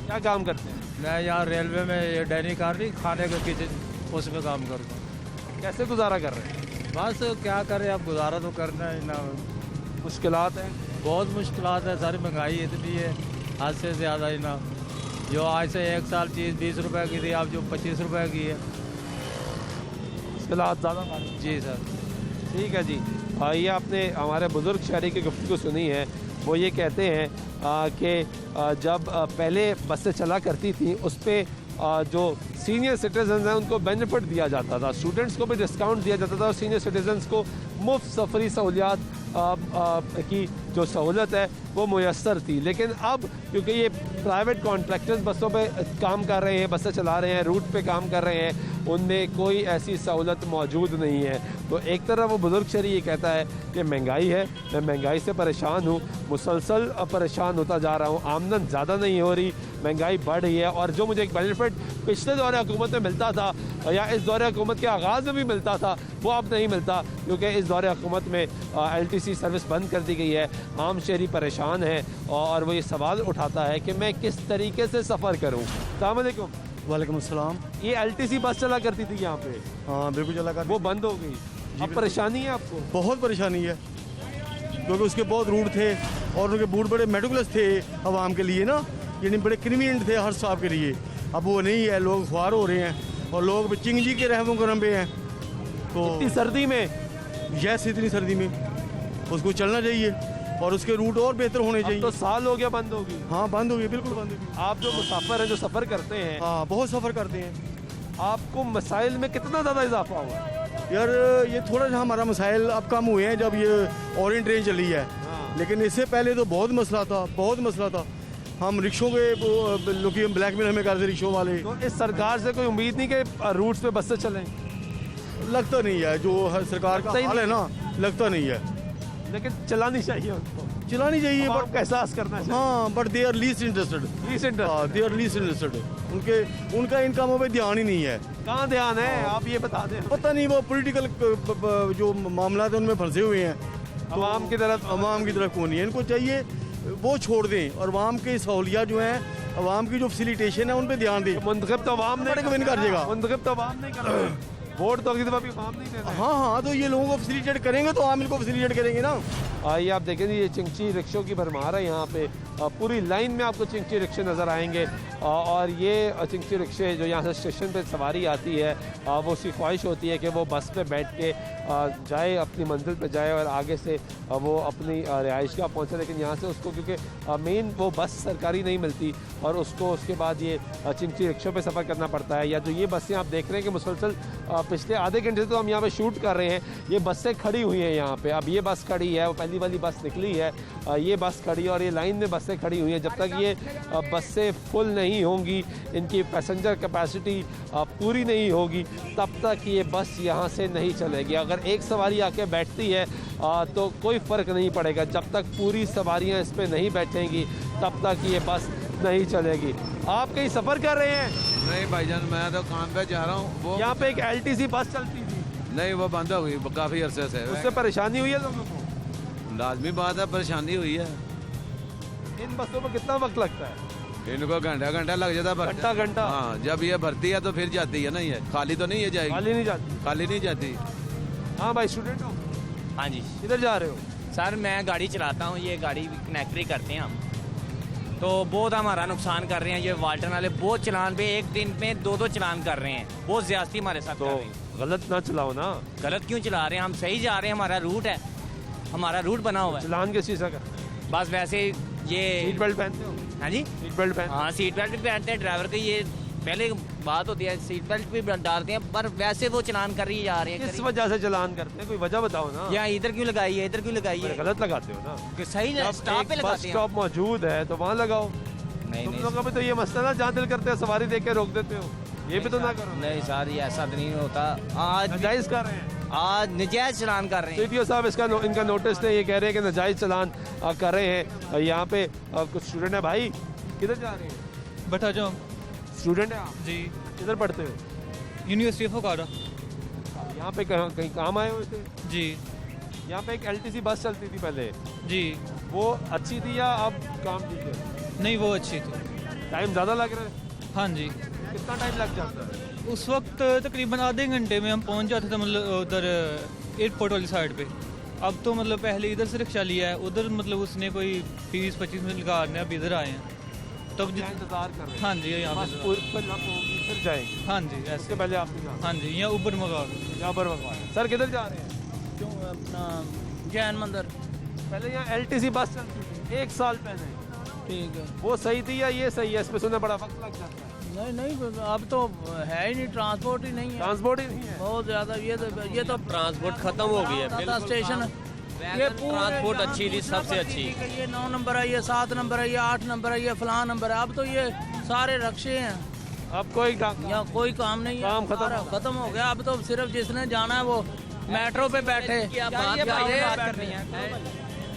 क्या काम करते हैं? मैं यहाँ रेलवे में ये दैनिक कार्य खाने का किचन उसमें काम करता हूँ। कैसे गुजारा कर रहे हैं? बस क्या करें, अब गुजारा तो करना है ना। मुश्किलात हैं, बहुत मुश्किलात है, सारी महंगाई इतनी है हद से ज़्यादा ही ना। जो आज से 1 साल चीज़ 20 रुपए की थी, अब जो 25 रुपए की है। मुश्किलात ज़्यादा? जी सर। ठीक है जी। ये आपने हमारे बुज़ुर्ग शहरी की गुफ्तगू सुनी है। वो ये कहते हैं कि जब पहले बसें चला करती थी उस पर जो सीनियर सिटीजन हैं उनको बेनिफिट दिया जाता था, स्टूडेंट्स को भी डिस्काउंट दिया जाता था और सीनियर सिटीजन्स को मुफ्त सफरी सहूलियात की जो सहूलत है वो मुयस्सर थी। लेकिन अब क्योंकि ये प्राइवेट कॉन्ट्रैक्टर्स बसों पे काम कर रहे हैं, बसें चला रहे हैं, रूट पे काम कर रहे हैं, उनमें कोई ऐसी सहूलत मौजूद नहीं है। तो एक तरफ वो बुज़ुर्ग शहरी ये कहता है कि महंगाई है, मैं महंगाई से परेशान हूँ, मुसलसल परेशान होता जा रहा हूँ, आमदन ज़्यादा नहीं हो रही, महंगाई बढ़ रही है, और जो मुझे एक बेनिफिट पिछले दौरे हुकूमत में मिलता था या इस दौरे हुकूमत के आगाज़ में भी मिलता था वो अब नहीं मिलता, क्योंकि इस दौरे हुकूमत में LTC सर्विस बंद कर दी गई है। आम शहरी परेशान है और वो ये सवाल उठाता है कि मैं किस तरीके से सफ़र करूँ। अस्सलाम वालेकुम। वालेकुम अस्सलाम। ये LTC बस चला करती थी यहाँ पे, हाँ बिल्कुल चला कर, वो बंद हो गई। अब परेशानी है आपको? बहुत परेशानी है क्योंकि उसके बहुत रूट थे और उनके बूट बड़े मेटिकुलस थे आवाम के लिए ना, यानी बड़े क्रिमिनेंट थे हर साहब के लिए। अब वो नहीं है, लोग ख्वार हो रहे हैं और लोग चिंगजी के रहमों करम पे हैं। तो इतनी सर्दी में, यस इतनी सर्दी में उसको चलना चाहिए और उसके रूट और बेहतर होने चाहिए। तो साल हो गया बंद होगी। हाँ बंद हो गई, बिल्कुल बंद हो गई। आप जो मुसाफिर हैं, जो सफ़र करते हैं, हाँ बहुत सफ़र करते हैं। आपको मसाइल में कितना ज़्यादा इजाफा हुआ है? यार ये थोड़ा सा हमारा मसाइल अब कम हुए हैं जब ये ऑरेंज ट्रेन चली है, लेकिन इससे पहले तो बहुत मसला था, बहुत मसला था। हम रिक्शों के लोग ब्लैकमेल हमें करते रिक्शों वाले। तो इस सरकार से कोई उम्मीद नहीं कि रूट्स पे बसें चलें? लगता नहीं है, जो सरकार का हाल है ना, लगता नहीं है। लेकिन चलानी चाहिए उनको, चलानी चाहिए, आवाम का एहसास करना चाहिए। हाँ but they are least interested, they are least interested. उनका इनकमों पे ध्यान ही नहीं है। कहाँ ध्यान है आप ये बता दें। पता नहीं, वो पॉलिटिकल जो मामला है उनमें फंसे हुए हैं। तो आवाम की तरफ कौन नहीं है, इनको चाहिए वो छोड़ दें और आवाम की सहूलियात जो हैं, आवाम की जो फैसिलिटेशन है उन पे ध्यान दें। मुंतखब तो आवाम नहीं कर देगा, मुंतखब तो आवाम नहीं कर वोट तो अगली दफा भी आवाम नहीं देते। हाँ तो ये लोगों को फैसिलिटेट करेंगे तो आम इनको फैसिलिटेट करेंगे ना। आइए आप देखें, ये चिंगची रिक्शों की भरमार है यहाँ पे। पूरी लाइन में आपको चिंगची रिक्शे नज़र आएंगे और ये चिंगची रिक्शे जो यहाँ से स्टेशन पे सवारी आती है, वो उसकी ख्वाहिश होती है कि वो बस पे बैठ के जाए, अपनी मंजिल पे जाए और आगे से वो अपनी रिहाइश गाह पहुँचे। लेकिन यहाँ से उसको क्योंकि मेन वो बस सरकारी नहीं मिलती और उसको उसके बाद ये चिंगची रिक्शों पर सफ़र करना पड़ता है। या जो ये बसें आप देख रहे हैं कि मुसलसल पिछले आधे घंटे से तो हम यहाँ पे शूट कर रहे हैं, ये बसें खड़ी हुई हैं यहाँ पे। अब ये बस खड़ी है, वो पहली वाली बस निकली है, ये बस खड़ी और ये लाइन में बसें खड़ी हुई हैं। जब तक ये बसें फुल नहीं होंगी, इनकी पैसेंजर कैपेसिटी पूरी नहीं होगी, तब तक ये बस यहाँ से नहीं चलेगी। अगर एक सवारी आके बैठती है तो कोई फ़र्क नहीं पड़ेगा, जब तक पूरी सवारियाँ इस पर नहीं बैठेंगी तब तक ये बस नहीं चलेगी। आप कहीं सफ़र कर रहे हैं? नहीं भाईजान, मैं तो काम पे जा रहा हूँ। वो यहाँ पे एक LTC बस चलती थी, नहीं वो बंद हो गई काफ़ी अरसे से। उससे परेशानी हुई है लोगों को? लाजमी बात है, परेशानी हुई है। इन बसों में कितना वक्त लगता है? इनको घंटा लग जाता है। घंटा। हाँ, जब ये भरती है तो फिर जाती है ना, ये खाली तो नहीं है जाएगी। खाली नहीं जाती। खाली नहीं जाती। हाँ भाई, स्टूडेंट हो? हाँ जी। किधर जा रहे हो? सर मैं गाड़ी चलाता हूँ, ये गाड़ी कनेक्टरी करते हैं हम, तो बहुत हमारा नुकसान कर रहे हैं ये वाल्टन वाले। बहुत चलान पे एक दिन में 2-2 चलान कर रहे हैं, बहुत ज्यादती हमारे साथ तो कर रहे हैं। गलत ना चलाओ ना। गलत क्यों चला रहे हैं, हम सही जा रहे हैं, हमारा रूट है, हमारा रूट बना हुआ है। चलान किस चीज़ का? बस वैसे ये सीट बेल्ट पहनते हो? हाँ जी, सीट बेल्ट पहनते? हाँ सीट बेल्ट भी पहनते हैं ड्राइवर की, ये पहले बात होती है, सीट बेल्ट भी डालते हैं, पर वैसे वो चलान कर रही जा रहे हैं। किस वजह से चलान करते हैं, कोई वजह बताओ ना। या इधर क्यों लगाई है, इधर क्यों लगाई है? गलत लगाते हो ना। कि सही स्टॉप पे बस लगाते हैं। स्टॉप मौजूद है तो वहाँ लगाओ। नहीं तुम लोगों पे तो ये मसला ना, जहाँ दिल करते हैं सवारी देके रोक देते हो, ये भी तो ना करो। नहीं सर, ये ऐसा तो नहीं होता। आज जायज़ कर रहे हैं, आज नजायज चलान कर रहे हैं। सीटीओ साहब इनका नोटिस है, ये कह रहे हैं कि नजायज चलान कर रहे हैं। यहाँ पे कुछ स्टूडेंट है भाई, किधर जा रहे हैं? बैठा जाओ। स्टूडेंट है आप? जी। किधर पढ़ते हो? यूनिवर्सिटी ऑफ ओकारा। यहाँ पे कहीं काम आए हुए थे? जी। यहाँ पे एक LTC बस चलती थी पहले जी। वो अच्छी थी या अब काम ठीक है? नहीं, वो अच्छी थी। टाइम ज़्यादा लग रहा है? हाँ जी। कितना टाइम लग जाता है? उस वक्त तकरीबन आधे घंटे में हम पहुंच जाते थे, मतलब उधर एयरपोर्ट वाली साइड पे। अब तो मतलब पहले इधर से रिक्शा लिया है, उधर मतलब उसने कोई 20-25 मिनट लगा रहे हैं, अब इधर आए हैं तब इंतजार कर रहे हैं। हाँ जी, यहाँ पे फिर जाएंगे। हाँ जी, ऐसे पहले आप हाँ जी, यहाँ ऊबर मंगा। यहाँ पर मंगवा। सर किधर जा रहे हैं? क्यों अपना जैन मंदिर। पहले यहाँ LTC बस चलती थी 1 साल पहले, ठीक है। वो सही थी या ये सही है? इस पे सुनने बड़ा वक्त लग जाता है। नहीं, अब तो है ही नहीं, ट्रांसपोर्ट ही नहीं है। ट्रांसपोर्ट ही नहीं है बहुत ज्यादा। ये तो ट्रांसपोर्ट खत्म हो गई है। स्टेशन ये ट्रांसपोर्ट अच्छी थी, सबसे अच्छी। ये 9 नंबर है, ये 7 नंबर है, ये 8 नंबर है, ये फलां नंबर है। अब तो ये सारे रक्शे हैं, अब कोई यहाँ कोई काम नहीं है, काम खत्म हो गया। अब तो सिर्फ जिसने जाना है वो मेट्रो पे बैठे।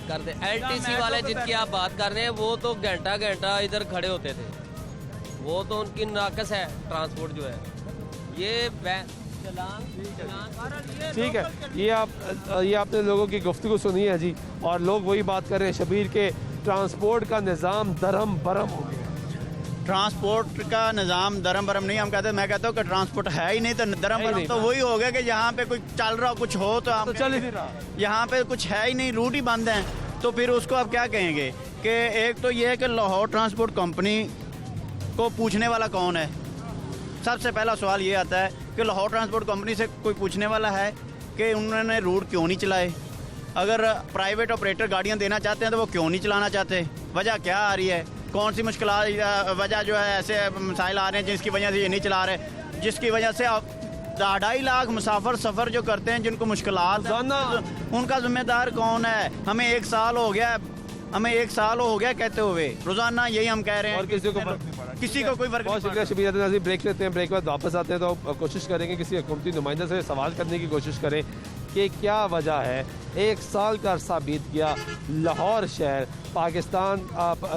कर दे। LTC वाले जिनकी आप बात कर रहे हैं, वो तो घंटा इधर खड़े होते थे, वो तो उनकी नाकस है ट्रांसपोर्ट जो है। ये ठीक है, ये आपने लोगों की गुफ्तगू सुनी है जी, और लोग वही बात कर रहे हैं शबीर के ट्रांसपोर्ट का निज़ाम दरम बरम हो गया। ट्रांसपोर्ट का निज़ाम दरम बरम नहीं हम कहते, मैं कहता हूँ कि ट्रांसपोर्ट है ही नहीं तो दरम बरम तो वही हो गया कि यहाँ पे कोई चल रहा हो कुछ हो तो चल ही नहीं रहा, यहाँ पे कुछ है ही नहीं, रूट ही बंद है, तो फिर उसको आप क्या कहेंगे कि एक तो ये है कि लाहौर ट्रांसपोर्ट कंपनी को पूछने वाला कौन है। सबसे पहला सवाल ये आता है कि लाहौर ट्रांसपोर्ट कंपनी से कोई पूछने वाला है कि उन्होंने रूट क्यों नहीं चलाए। अगर प्राइवेट ऑपरेटर गाड़ियाँ देना चाहते हैं तो वो क्यों नहीं चलाना चाहते, वजह क्या आ रही है, कौन सी मुश्किल वजह जो है ऐसे मसाइल आ रहे हैं जिसकी वजह से ये नहीं चला रहे, जिसकी वजह से 2.5 लाख मुसाफिर सफ़र जो करते हैं जिनको मुश्किलात उनका जिम्मेदार कौन है। हमें 1 साल हो गया कहते हुए, रोजाना यही हम कह रहे हैं, और किसी को कोई फर्क। बहुत शुक्रिया शबीर नाज़रीन, ब्रेक लेते हैं, ब्रेक के बाद वापस आते हैं तो कोशिश करेंगे किसी हुकूमती नुमाइंदे से सवाल करने की कोशिश करें कि क्या वजह है 1 साल का अरसा बीत गया, लाहौर शहर पाकिस्तान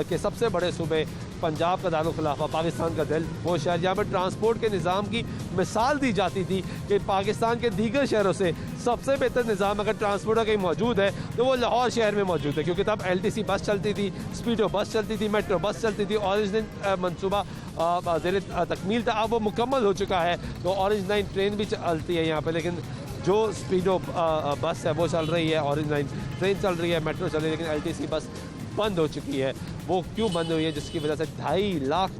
के सबसे बड़े सूबे पंजाब का दारुल खिलाफा, पाकिस्तान का दिल, वो शहर जहाँ पर ट्रांसपोर्ट के निज़ाम की मिसाल दी जाती थी कि पाकिस्तान के दीगर शहरों से सबसे बेहतर निज़ाम अगर ट्रांसपोर्ट का कहीं मौजूद है तो वो लाहौर शहर में मौजूद है, क्योंकि तब LTC बस चलती थी, स्पीडो बस चलती थी, मेट्रो बस चलती थी, ऑरेंज लाइन मनसूबा ज़ेर तकमील था, अब वो मुकम्मल हो चुका है, तो ऑरेंज लाइन ट्रेन भी चलती है यहाँ पर, लेकिन जो स्पीडो बस है वो चल रही है, ऑरेंज लाइन ट्रेन चल रही है, मेट्रो चल रही है, लेकिन LTC बस बंद हो चुकी है। वो क्यों बंद हुई है, जिसकी वजह से 2.5 लाख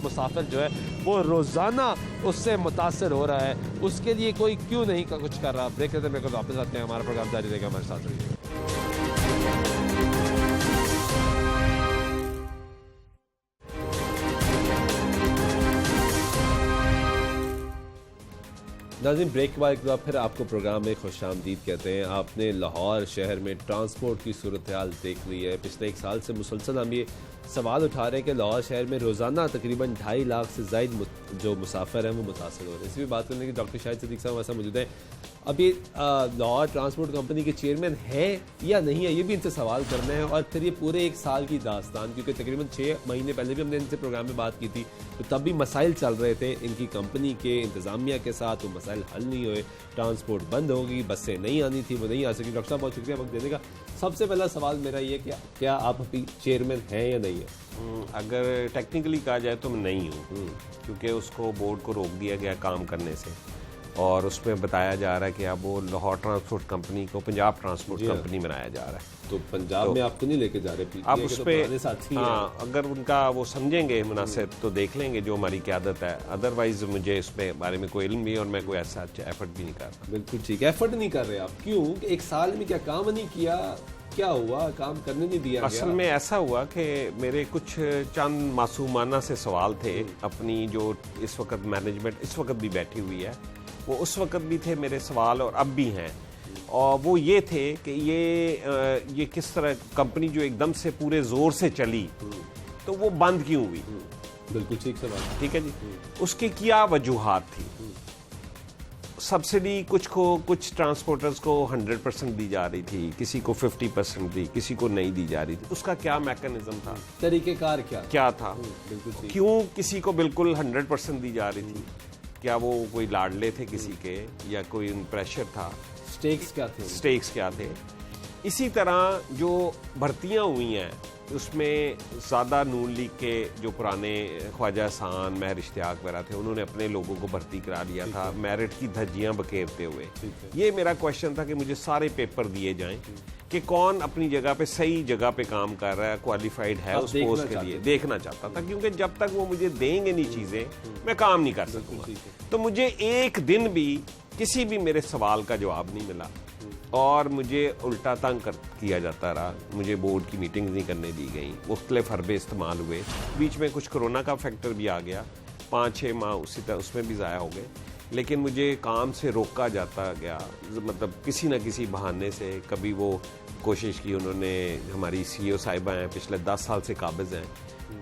मुसाफिर जो है वो रोज़ाना उससे मुतासर हो रहा है, उसके लिए कोई क्यों नहीं कुछ कर रहा। ब्रेक लेते हैं, वापस आते हैं, हमारा प्रोग्राम जारी रहेगा, हमारे साथ रहिए। नाज़रीन, ब्रेक के बाद एक बार फिर आपको प्रोग्राम में खुशामदीद कहते हैं। आपने लाहौर शहर में ट्रांसपोर्ट की सूरत हाल देख ली है। पिछले 1 साल से मुसलसल हम ये सवाल उठा रहे हैं कि लाहौर शहर में रोज़ाना तकरीबन 2.5 लाख से ज़ायद जो मुसाफिर हैं वो मुतासर हो रहे हैं। इसी भी बात करने की डॉक्टर शाहिद सिद्दीक साहब ऐसा मौजूद है। अब ये लाहौर ट्रांसपोर्ट कंपनी के चेयरमैन है या नहीं है, ये भी इनसे सवाल करना है, और फिर ये पूरे 1 साल की दास्तान, क्योंकि तकरीबन 6 महीने पहले भी हमने इनसे प्रोग्राम में बात की थी, तो तब भी मसाइल चल रहे थे इनकी कंपनी के इंतज़ामिया के साथ, वो मसाइल हल नहीं हुए, ट्रांसपोर्ट बंद होगी, बसें नहीं आनी थी, वो नहीं आ सकी। डॉक्टर साहब बहुत शुक्रिया वक्त देने का। सबसे पहला सवाल मेरा ये कि क्या आप अभी चेयरमैन हैं या नहीं है? अगर टेक्निकली कहा जाए तो मैं नहीं हूँ, क्योंकि उसको बोर्ड को रोक दिया गया काम करने से, और उसमें बताया जा रहा है कि अब वो लाहौर ट्रांसपोर्ट कंपनी को पंजाब ट्रांसपोर्ट कंपनी बनाया जा रहा है। तो पंजाब में आपको नहीं लेके जा रहे? अब उस पर हाँ, अगर उनका वो समझेंगे मुनासिब तो देख लेंगे जो हमारी क़यादत है, अदरवाइज मुझे इसमें बारे में कोई इल्म नहीं है और मैं कोई ऐसा एफर्ट भी नहीं कर रहा। बिल्कुल ठीक है, एफर्ट नहीं कर रहे आप, क्यों? 1 साल में क्या काम नहीं किया, क्या हुआ, काम करने नहीं दिया? असल में ऐसा हुआ कि मेरे कुछ चंद मासूमाना से सवाल थे, अपनी जो इस वक्त मैनेजमेंट इस वक्त भी बैठी हुई है, वो उस वक्त भी थे मेरे सवाल और अब भी हैं, और वो ये थे कि ये किस तरह कंपनी जो एकदम से पूरे जोर से चली तो वो बंद क्यों हुई? बिल्कुल ठीक सवाल, ठीक है जी। उसकी क्या वजूहात थी? सब्सिडी कुछ ट्रांसपोर्टर्स को 100% दी जा रही थी, किसी को 50% दी, किसी को नहीं दी जा रही थी, उसका क्या मैकेनिज्म था, तरीकेकार क्या था? क्यों किसी को बिल्कुल 100% दी जा रही थी? क्या वो कोई लाडले थे किसी के, या कोई प्रेशर था? स्टेक्स क्या थे? इसी तरह जो भर्तियां हुई हैं उसमें ज़्यादा नून लीग के जो पुराने ख्वाजा एहसान, महर इश्तियाक वगैरह थे, उन्होंने अपने लोगों को भर्ती करा लिया था मेरिट की धज्जियां बखेरते हुए। ये मेरा क्वेश्चन था कि मुझे सारे पेपर दिए जाएं कि कौन अपनी जगह पे सही जगह पे काम कर रहा है, क्वालिफाइड है उस पोस्ट के लिए, देखना चाहता था, क्योंकि जब तक वो मुझे देंगे नहीं चीज़ें मैं काम नहीं कर सकूँगा। तो मुझे एक दिन भी किसी भी मेरे सवाल का जवाब नहीं मिला और मुझे उल्टा तंग किया जाता रहा। मुझे बोर्ड की मीटिंग्स नहीं करने दी गई, मुख्तलिफ हरबे इस्तेमाल हुए, बीच में कुछ कोरोना का फैक्टर भी आ गया, 5-6 माह उसी तरह उसमें भी ज़ाया हो गए, लेकिन मुझे काम से रोका जाता गया, मतलब किसी न किसी बहाने से। कभी वो कोशिश की उन्होंने, हमारी CEO साहिबा हैं, पिछले 10 साल से काबिज़ हैं,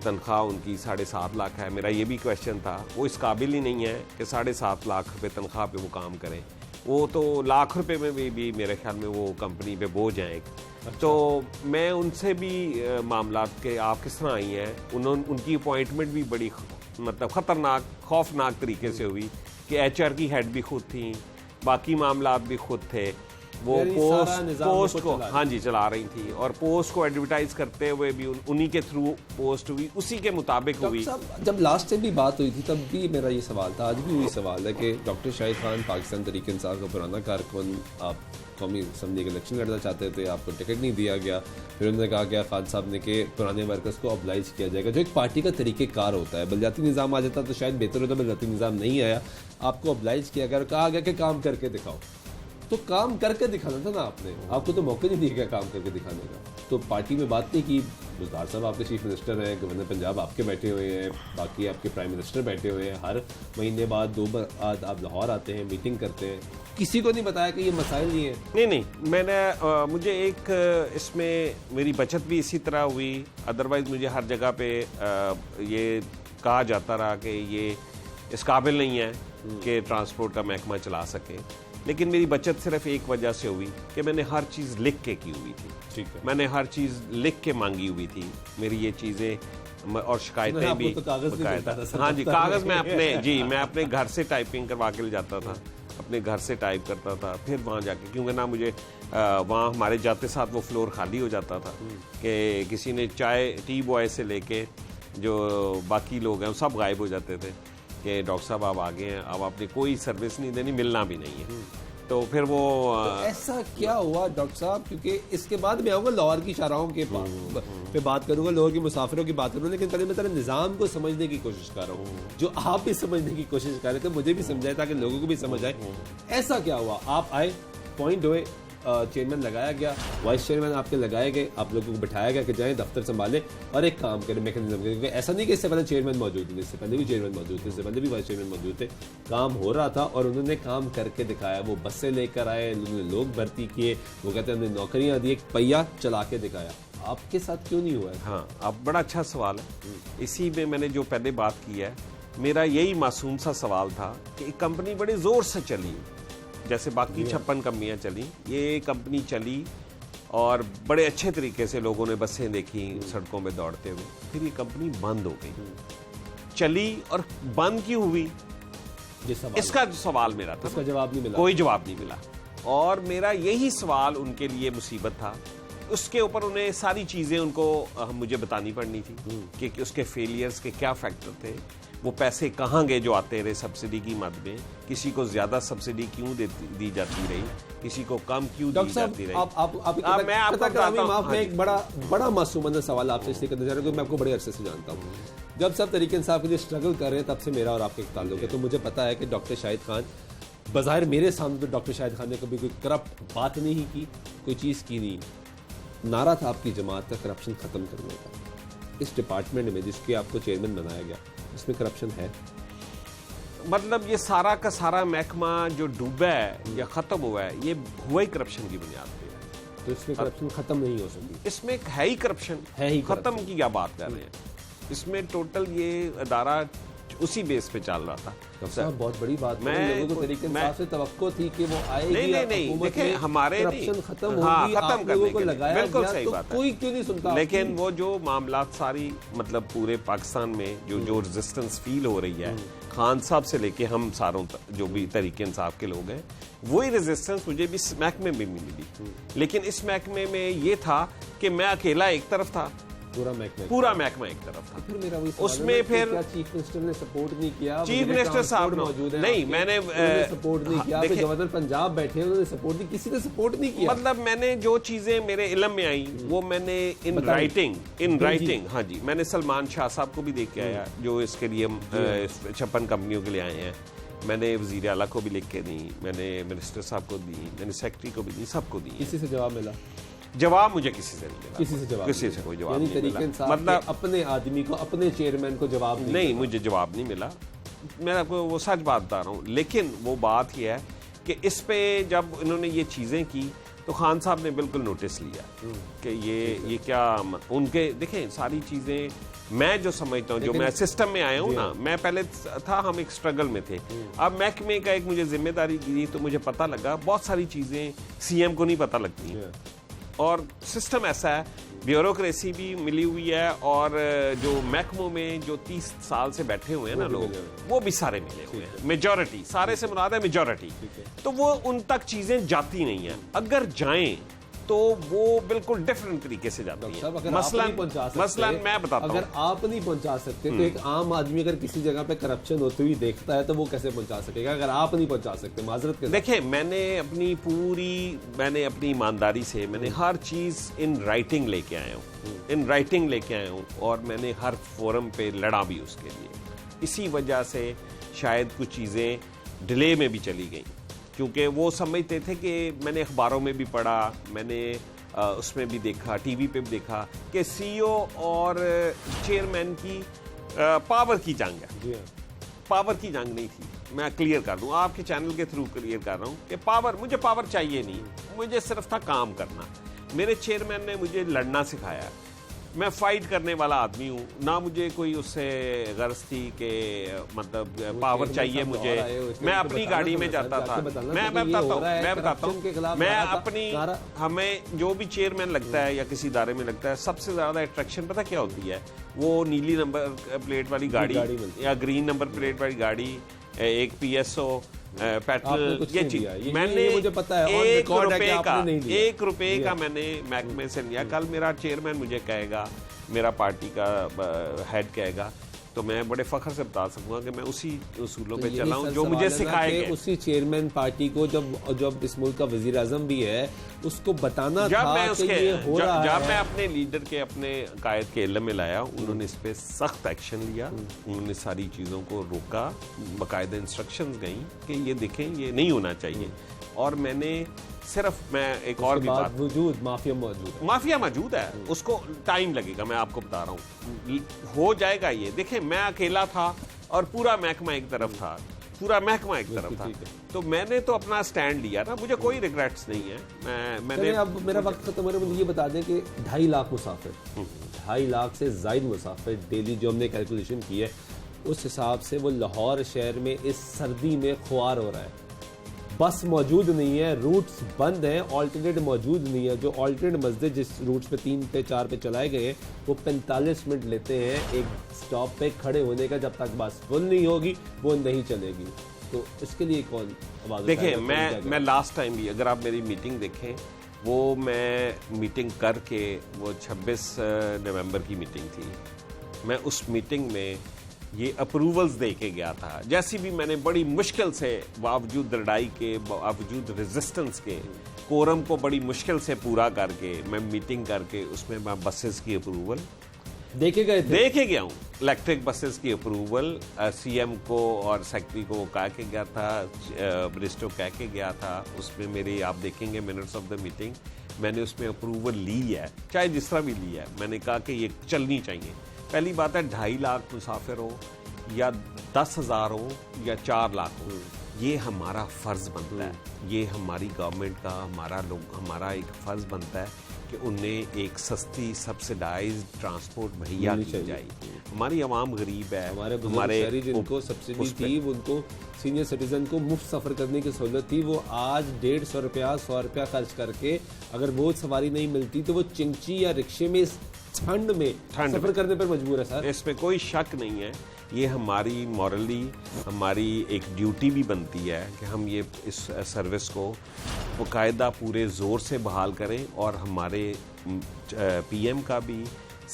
तनख्वाह उनकी 7.5 लाख है। मेरा ये भी क्वेश्चन था, वो इस काबिल ही नहीं है कि 7.5 लाख रुपये तनख्वाह पे वो काम करें, वो तो लाख रुपए में भी मेरे ख्याल में वो कंपनी पे बोझ हैं। तो मैं उनसे भी मामलात के आप किस तरह आई हैं, उनकी अपॉइंटमेंट भी बड़ी मतलब ख़तरनाक खौफनाक तरीके से हुई कि HR की हेड भी खुद थी, बाकी मामलात भी खुद थे, वो पोस्ट को हाँ जी चला रही थी, और पोस्ट को एडवर्टाइज करते हुए भी उन्हीं के थ्रू पोस्ट हुई, उसी के मुताबिक हुई। जब लास्ट टाइम भी बात हुई थी तब भी मेरा ये सवाल था, आज भी वही सवाल है कि डॉक्टर शाहिद खान पाकिस्तान तहरीक इंसाफ का पुराना कारकुन, आप कौमी असम्बली के इलेक्शन लड़ना चाहते थे, आपको टिकट नहीं दिया गया, फिर उन्होंने कहा गया खान साहब ने कि पुराने वर्कर्स को ऑब्लाइज किया जाएगा, जो एक पार्टी का तरीक़ेकार होता है। बलदियाती निज़ाम आ जाता तो शायद बेहतर होता, बलदियाती निज़ाम नहीं आया, आपको ऑब्लाइज किया गया और कहा गया कि काम करके दिखाओ, तो काम करके दिखाना था ना आपने, आपको तो मौका नहीं दिया गया काम करके दिखाने का। तो पार्टी में बात नहीं की, बुज़दार साहब आपके चीफ मिनिस्टर हैं, गवर्नर पंजाब आपके बैठे हुए हैं, बाकी आपके प्राइम मिनिस्टर बैठे हुए हैं, हर महीने बाद 2 बार आप लाहौर आते हैं, मीटिंग करते हैं, किसी को नहीं बताया कि ये मसाइल नहीं है। नहीं मैंने मुझे एक इसमें मेरी बचत भी इसी तरह हुई, अदरवाइज़ मुझे हर जगह पे ये कहा जाता रहा कि ये इस काबिल नहीं है कि ट्रांसपोर्ट का महकमा चला सके, लेकिन मेरी बचत सिर्फ एक वजह से हुई कि मैंने हर चीज़ लिख के की हुई थी। ठीक है, मैंने हर चीज़ लिख के मांगी हुई थी, मेरी ये चीज़ें और शिकायतें भी बकायदा। हाँ जी, कागज़ मैं अपने घर से टाइपिंग करवा के ले जाता था, अपने घर से टाइप करता था, फिर वहाँ जाके, क्योंकि ना मुझे वहाँ हमारे जाते साथ वो फ्लोर खाली हो जाता था कि किसी ने चाय टी बॉय से लेके जो बाकी लोग हैं सब गायब हो जाते थे कि डॉक्टर साहब आप आ गए हैं, अब आपने कोई सर्विस नहीं देनी, मिलना भी नहीं है। तो फिर वो तो ऐसा क्या हुआ डॉक्टर साहब, क्योंकि इसके बाद मैं आऊँगा लाहौर की शाहराहों के पे बात करूँगा, लाहौर के मुसाफिरों की बात करूँगा, लेकिन पहले मैं तेरे निज़ाम को समझने की कोशिश कर रहा हूँ, जो आप भी समझने की कोशिश कर रहे थे, मुझे भी समझाए ताकि लोगों को भी समझ आए। ऐसा क्या हुआ, आप आए, पॉइंट हुए, चेयरमैन लगाया गया, वाइस चेयरमैन आपके लगाए गए, आप लोगों को बिठाया गया कि जाएं दफ्तर संभालें और एक काम करें, मैकेनिज्म करें, क्योंकि ऐसा नहीं कि इससे पहले चेयरमैन मौजूद थे, इससे पहले भी चेयरमैन मौजूद थे, इससे पहले भी वाइस चेयरमैन मौजूद थे, काम हो रहा था और उन्होंने काम करके दिखाया। वो बसें लेकर आए, उन्होंने लोग भर्ती किए, वो कहते हैं हमने नौकरियाँ दी, एक पहिया चला के दिखाया। आपके साथ क्यों नहीं हुआ है? हाँ, अब बड़ा अच्छा सवाल है। इसी में मैंने जो पहले बात की है, मेरा यही मासूम सा सवाल था कि कंपनी बड़े ज़ोर से चली, जैसे बाकी 56 कंपनियां चली, ये कंपनी चली और बड़े अच्छे तरीके से लोगों ने बसें देखी सड़कों में दौड़ते हुए, फिर ये कंपनी बंद हो गई, चली और बंद क्यों हुई, इसका जो सवाल मेरा था, इसका जवाब नहीं मिला, कोई जवाब नहीं मिला। और मेरा यही सवाल उनके लिए मुसीबत था। उसके ऊपर उन्हें सारी चीज़ें उनको मुझे बतानी पड़नी थी कि उसके फेलियर्स के क्या फैक्टर थे, वो पैसे कहाँ गए जो आते रहे सब्सिडी की मद में, किसी को ज्यादा सब्सिडी क्यों दी जाती रही, किसी को कम क्यों दी जाती रही। मैं आपको बताता हूं, एक बड़ा मासूमाना सवाल आपसे इसलिए करना चाह रहा हूं कि मैं आपको बड़े अरसे से जानता हूं। जब सब तरीके इंसाफ के लिए स्ट्रगल कर रहे हैं तब से मेरा और आपके ताल्लुक है, तो मुझे पता है कि डॉक्टर शाहिद खान, बज़ाहिर मेरे सामने तो डॉक्टर शाहिद खान ने कभी कोई करप्ट बात नहीं की, कोई चीज़ की नहीं। नारा था आपकी जमात का करप्शन ख़त्म करने का। इस डिपार्टमेंट में जिसके आपको चेयरमैन बनाया गया, इसमें करप्शन है? मतलब ये सारा का सारा महकमा जो डूबा है या ख़त्म हुआ है, ये हुआ ही करप्शन की बुनियाद पे है। तो इसमें करप्शन ख़त्म नहीं हो सकती? इसमें है ही करप्शन, है ही ख़त्म की क्या बात कर रहे हैं। इसमें टोटल ये अदारा उसी बेस पे चल रहा था। बहुत बड़ी बात है, लोगों को तरीके से तवक्को थी कि वो आएगी, नहीं देखें हमारे करप्शन खत्म होगी, खत्म करने के लिए बिल्कुल सही तो बात है, कोई क्यों नहीं सुनता। लेकिन वो जो मामलात सारी मतलब पूरे पाकिस्तान में जो रेजिस्टेंस फील हो रही है, खान साहब से लेके हम सारों जो भी तरीके इंसाफ के लोग हैं, वही रेजिस्टेंस मुझे भी इस महकमे में भी मिली। लेकिन इस महकमे में ये था कि मैं अकेला एक तरफ था, पूरा महकमा एक तरफ था। फिर मेरा उसमें फिर चीफ मिनिस्टर ने सपोर्ट नहीं किया, चीफ मिनिस्टर साहब मौजूद है, नहीं मैंने सपोर्ट नहीं किया, गवर्नर पंजाब बैठे उन्होंने सपोर्ट नहीं, किसी ने सपोर्ट नहीं किया। मतलब मैंने जो चीजें मेरे इल्म में आई वो मैंने इन राइटिंग हाँ जी, मैंने सलमान शाह साहब को भी देख के आया जो इसके लिए 56 कंपनियों के लिए आए हैं, मैंने वजीर आला को भी लिख के दी, मैंने मिनिस्टर साहब को दी, मैंने सेक्रेटरी को भी दी, सबको दी। किसी से जवाब मिला? जवाब मुझे किसी से नहीं मिला, किसी से कोई जवाब नहीं मिला। मतलब अपने आदमी को, अपने चेयरमैन को जवाब नहीं, मुझे जवाब नहीं मिला। मैं आपको वो सच बात बता रहा हूँ। लेकिन वो बात यह है कि इस पे जब इन्होंने ये चीज़ें की तो खान साहब ने बिल्कुल नोटिस लिया कि ये क्या उनके, देखें सारी चीज़ें मैं जो समझता हूँ, जो मैं सिस्टम में आया हूँ ना, मैं पहले था, हम एक स्ट्रगल में थे, अब महकमे का एक मुझे जिम्मेदारी दी तो मुझे पता लगा बहुत सारी चीज़ें सीएम को नहीं पता लगती, और सिस्टम ऐसा है, ब्यूरोक्रेसी भी मिली हुई है, और जो महकमों में जो 30 साल से बैठे हुए हैं ना लोग, वो भी सारे मिले हुए हैं। मेजॉरिटी, सारे से मुराद है मेजॉरिटी। तो वो उन तक चीजें जाती नहीं है, अगर जाएं तो वो बिल्कुल डिफरेंट तरीके से जाती है। मसलन मैं बताता हूं, अगर आप नहीं पहुंचा सकते तो एक आम आदमी अगर किसी जगह पे करप्शन होते हुए देखता है तो वो कैसे पहुंचा सकेगा, अगर आप नहीं पहुंचा सकते? माजरत के देखिए, मैंने अपनी ईमानदारी से मैंने हर चीज इन राइटिंग लेके आया हूं, और मैंने हर फोरम पे लड़ा भी उसके लिए। इसी वजह से शायद कुछ चीजें डिले में भी चली गई, क्योंकि वो समझते थे कि मैंने अखबारों में भी पढ़ा, मैंने उसमें भी देखा, टीवी पे भी देखा कि सीईओ और चेयरमैन की पावर की जंग है। पावर की जंग नहीं थी। मैं क्लियर कर दूं, आपके चैनल के थ्रू क्लियर कर रहा हूं कि मुझे पावर चाहिए नहीं, मुझे सिर्फ था काम करना। मेरे चेयरमैन ने मुझे लड़ना सिखाया। मैं फाइट करने वाला आदमी हूँ, ना मुझे कोई उससे गर्ज थी कि मतलब पावर चाहिए मुझे। मैं अपनी गाड़ी में जाता था, मैं बताता हूँ, मैं अपनी, हमें जो भी चेयरमैन लगता है या किसी इदारे में लगता है, सबसे ज्यादा अट्रैक्शन पता क्या होती है? वो नीली नंबर प्लेट वाली गाड़ी या ग्रीन नंबर प्लेट वाली गाड़ी, एक PSO, पेट्रोल, ये चीज मैंने मुझे पता है, 1 रुपए का मैंने महकमे से लिया। कल मेरा चेयरमैन मुझे कहेगा, मेरा पार्टी का हेड कहेगा, तो मैं बड़े फख्र से बता सकूंगा कि मैं उसी उसूलों पे चला हूं जो मुझे सिखाए गए। उसी चेयरमैन पार्टी को जब इस मुल्क का वजीर आजम भी है, उसको बताना था कि ये हो रहा है। जब मैं अपने लीडर के, अपने कायद के इल्म में लाया, उन्होंने इस पे सख्त एक्शन लिया, उन्होंने सारी चीज़ों को रोका, बाकायदा इंस्ट्रक्शंस गई कि ये देखें, ये नहीं होना चाहिए। और मैं एक और भी बात, माफिया मौजूद है, उसको टाइम लगेगा, मैं आपको बता रहा हूँ, हो जाएगा ये। देखें, मैं अकेला था और पूरा महकमा एक तरफ था, तो मैंने तो अपना स्टैंड लिया ना, मुझे कोई रिग्रेट्स नहीं है। मैंने अब मेरा वक्त खत्म हो रहा है, मुझे ये बता दें कि 2.5 लाख मुसाफिर, 2.5 लाख से ज़ायद मुसाफिर डेली जो हमने कैलकुलेशन की है, उस हिसाब से वो लाहौर शहर में इस सर्दी में ख्वार हो रहा है। बस मौजूद नहीं है, रूट्स बंद हैं, ऑल्टरनेट मौजूद नहीं है। जो ऑल्टरनेट मस्जिद जिस रूट्स पे 3 पे 4 पे चलाए गए हैं, वो 45 मिनट लेते हैं एक स्टॉप पे खड़े होने का। जब तक बस फुल नहीं होगी वो नहीं चलेगी। तो इसके लिए कौन आवाज़? देखिए, मैं लास्ट टाइम भी, अगर आप मेरी मीटिंग देखें, वो मैं मीटिंग करके, वो 26 नवंबर की मीटिंग थी, मैं उस मीटिंग में ये अप्रूवल्स दे के गया था। जैसी भी मैंने बड़ी मुश्किल से, बावजूद लड़ाई के, बावजूद रेजिस्टेंस के, कोरम को बड़ी मुश्किल से पूरा करके मैं मीटिंग करके उसमें मैं बसेस की अप्रूवल दे के गया हूँ। इलेक्ट्रिक बसेस की अप्रूवल CM को और सेक्रेटरी को कह के गया था, मिनिस्टर को कह के गया था। उसमें मेरी, आप देखेंगे मिनट्स ऑफ द मीटिंग, मैंने उसमें अप्रूवल ली है, चाहे जिस तरह भी ली है। मैंने कहा कि ये चलनी चाहिए। पहली बात है, 2.5 लाख मुसाफिर हो या 10,000 हो या 4 लाख हो, ये हमारा फर्ज बनता है, ये हमारी गवर्नमेंट का, हमारा एक फर्ज बनता है कि उन्हें एक सस्ती सब्सिडाइज्ड ट्रांसपोर्ट मुहैया की जाए। हमारी आवाम गरीब है, हमारे जिनको सब्सिडी थी, उनको सीनियर सिटीजन को मुफ्त सफर करने की सहूलत थी, वो आज 150 रुपया 100 रुपया खर्च करके अगर वो सवारी नहीं मिलती तो वो चिंची या रिक्शे में ठंड में सफर करने पर मजबूर है। सर, इसमें कोई शक नहीं है, ये हमारी मॉरली, हमारी एक ड्यूटी भी बनती है कि हम ये इस सर्विस को बाकायदा पूरे ज़ोर से बहाल करें। और हमारे PM का भी,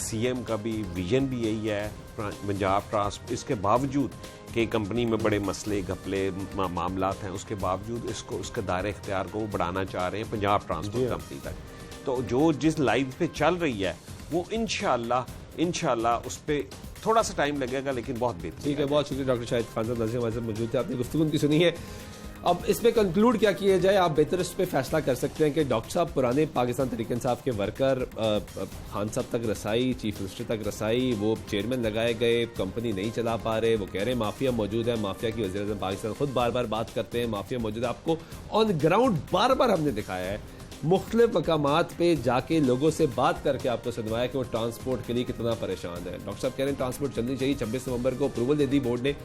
CM का भी विजन भी यही है, पंजाब ट्रांसपोर्ट, इसके बावजूद कि कंपनी में बड़े मसले घपले मामलात हैं, उसके बावजूद इसको, उसके दायरे इख्तियार को बढ़ाना चाह रहे हैं पंजाब ट्रांसपोर्ट कंपनी तक। तो जो जिस लाइन पे चल रही है वो इंशाल्लाह उस पर थोड़ा सा टाइम लगेगा, लेकिन बहुत बेहतर। ठीक है, बहुत शुक्रिया डॉक्टर शाहिद खान साहब, नज़ीर हमारे साथ मौजूद थे, आपने गुफ्तगू उनकी सुनी है। अब इस पर कंक्लूड क्या किया जाए, आप बेहतर इस पर फैसला कर सकते हैं कि डॉक्टर साहब पुराने पाकिस्तान तहरीक इंसाफ के वर्कर खान साहब तक रसाई, चीफ मिनिस्टर तक रसाई, वो चेयरमैन लगाए गए, कंपनी नहीं चला पा रहे, वो कह रहे हैं माफिया मौजूद है, माफिया की वज़ीर-ए-आज़म पाकिस्तान खुद बार बार बात करते हैं, माफिया मौजूद है। आपको ऑन ग्राउंड बार बार हमने दिखाया है, मुख्तलिफ मकामात पे जाके लोगों से बात करके आपको सुनवाया कि वो ट्रांसपोर्ट के लिए कितना परेशान है। डॉक्टर साहब कह रहे हैं ट्रांसपोर्ट चलनी चाहिए। 26 नवंबर को अप्रूवल दे दी बोर्ड ने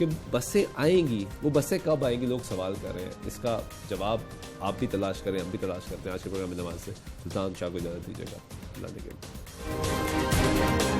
कि बसें आएंगी, वो बसें कब आएंगी लोग सवाल कर रहे हैं। इसका जवाब आप भी तलाश करें, हम भी तलाश करते हैं। आज के प्रोग्राम में नमाज से सुल्तान शाह को इजाज़त दीजिएगा। अल्लाह ने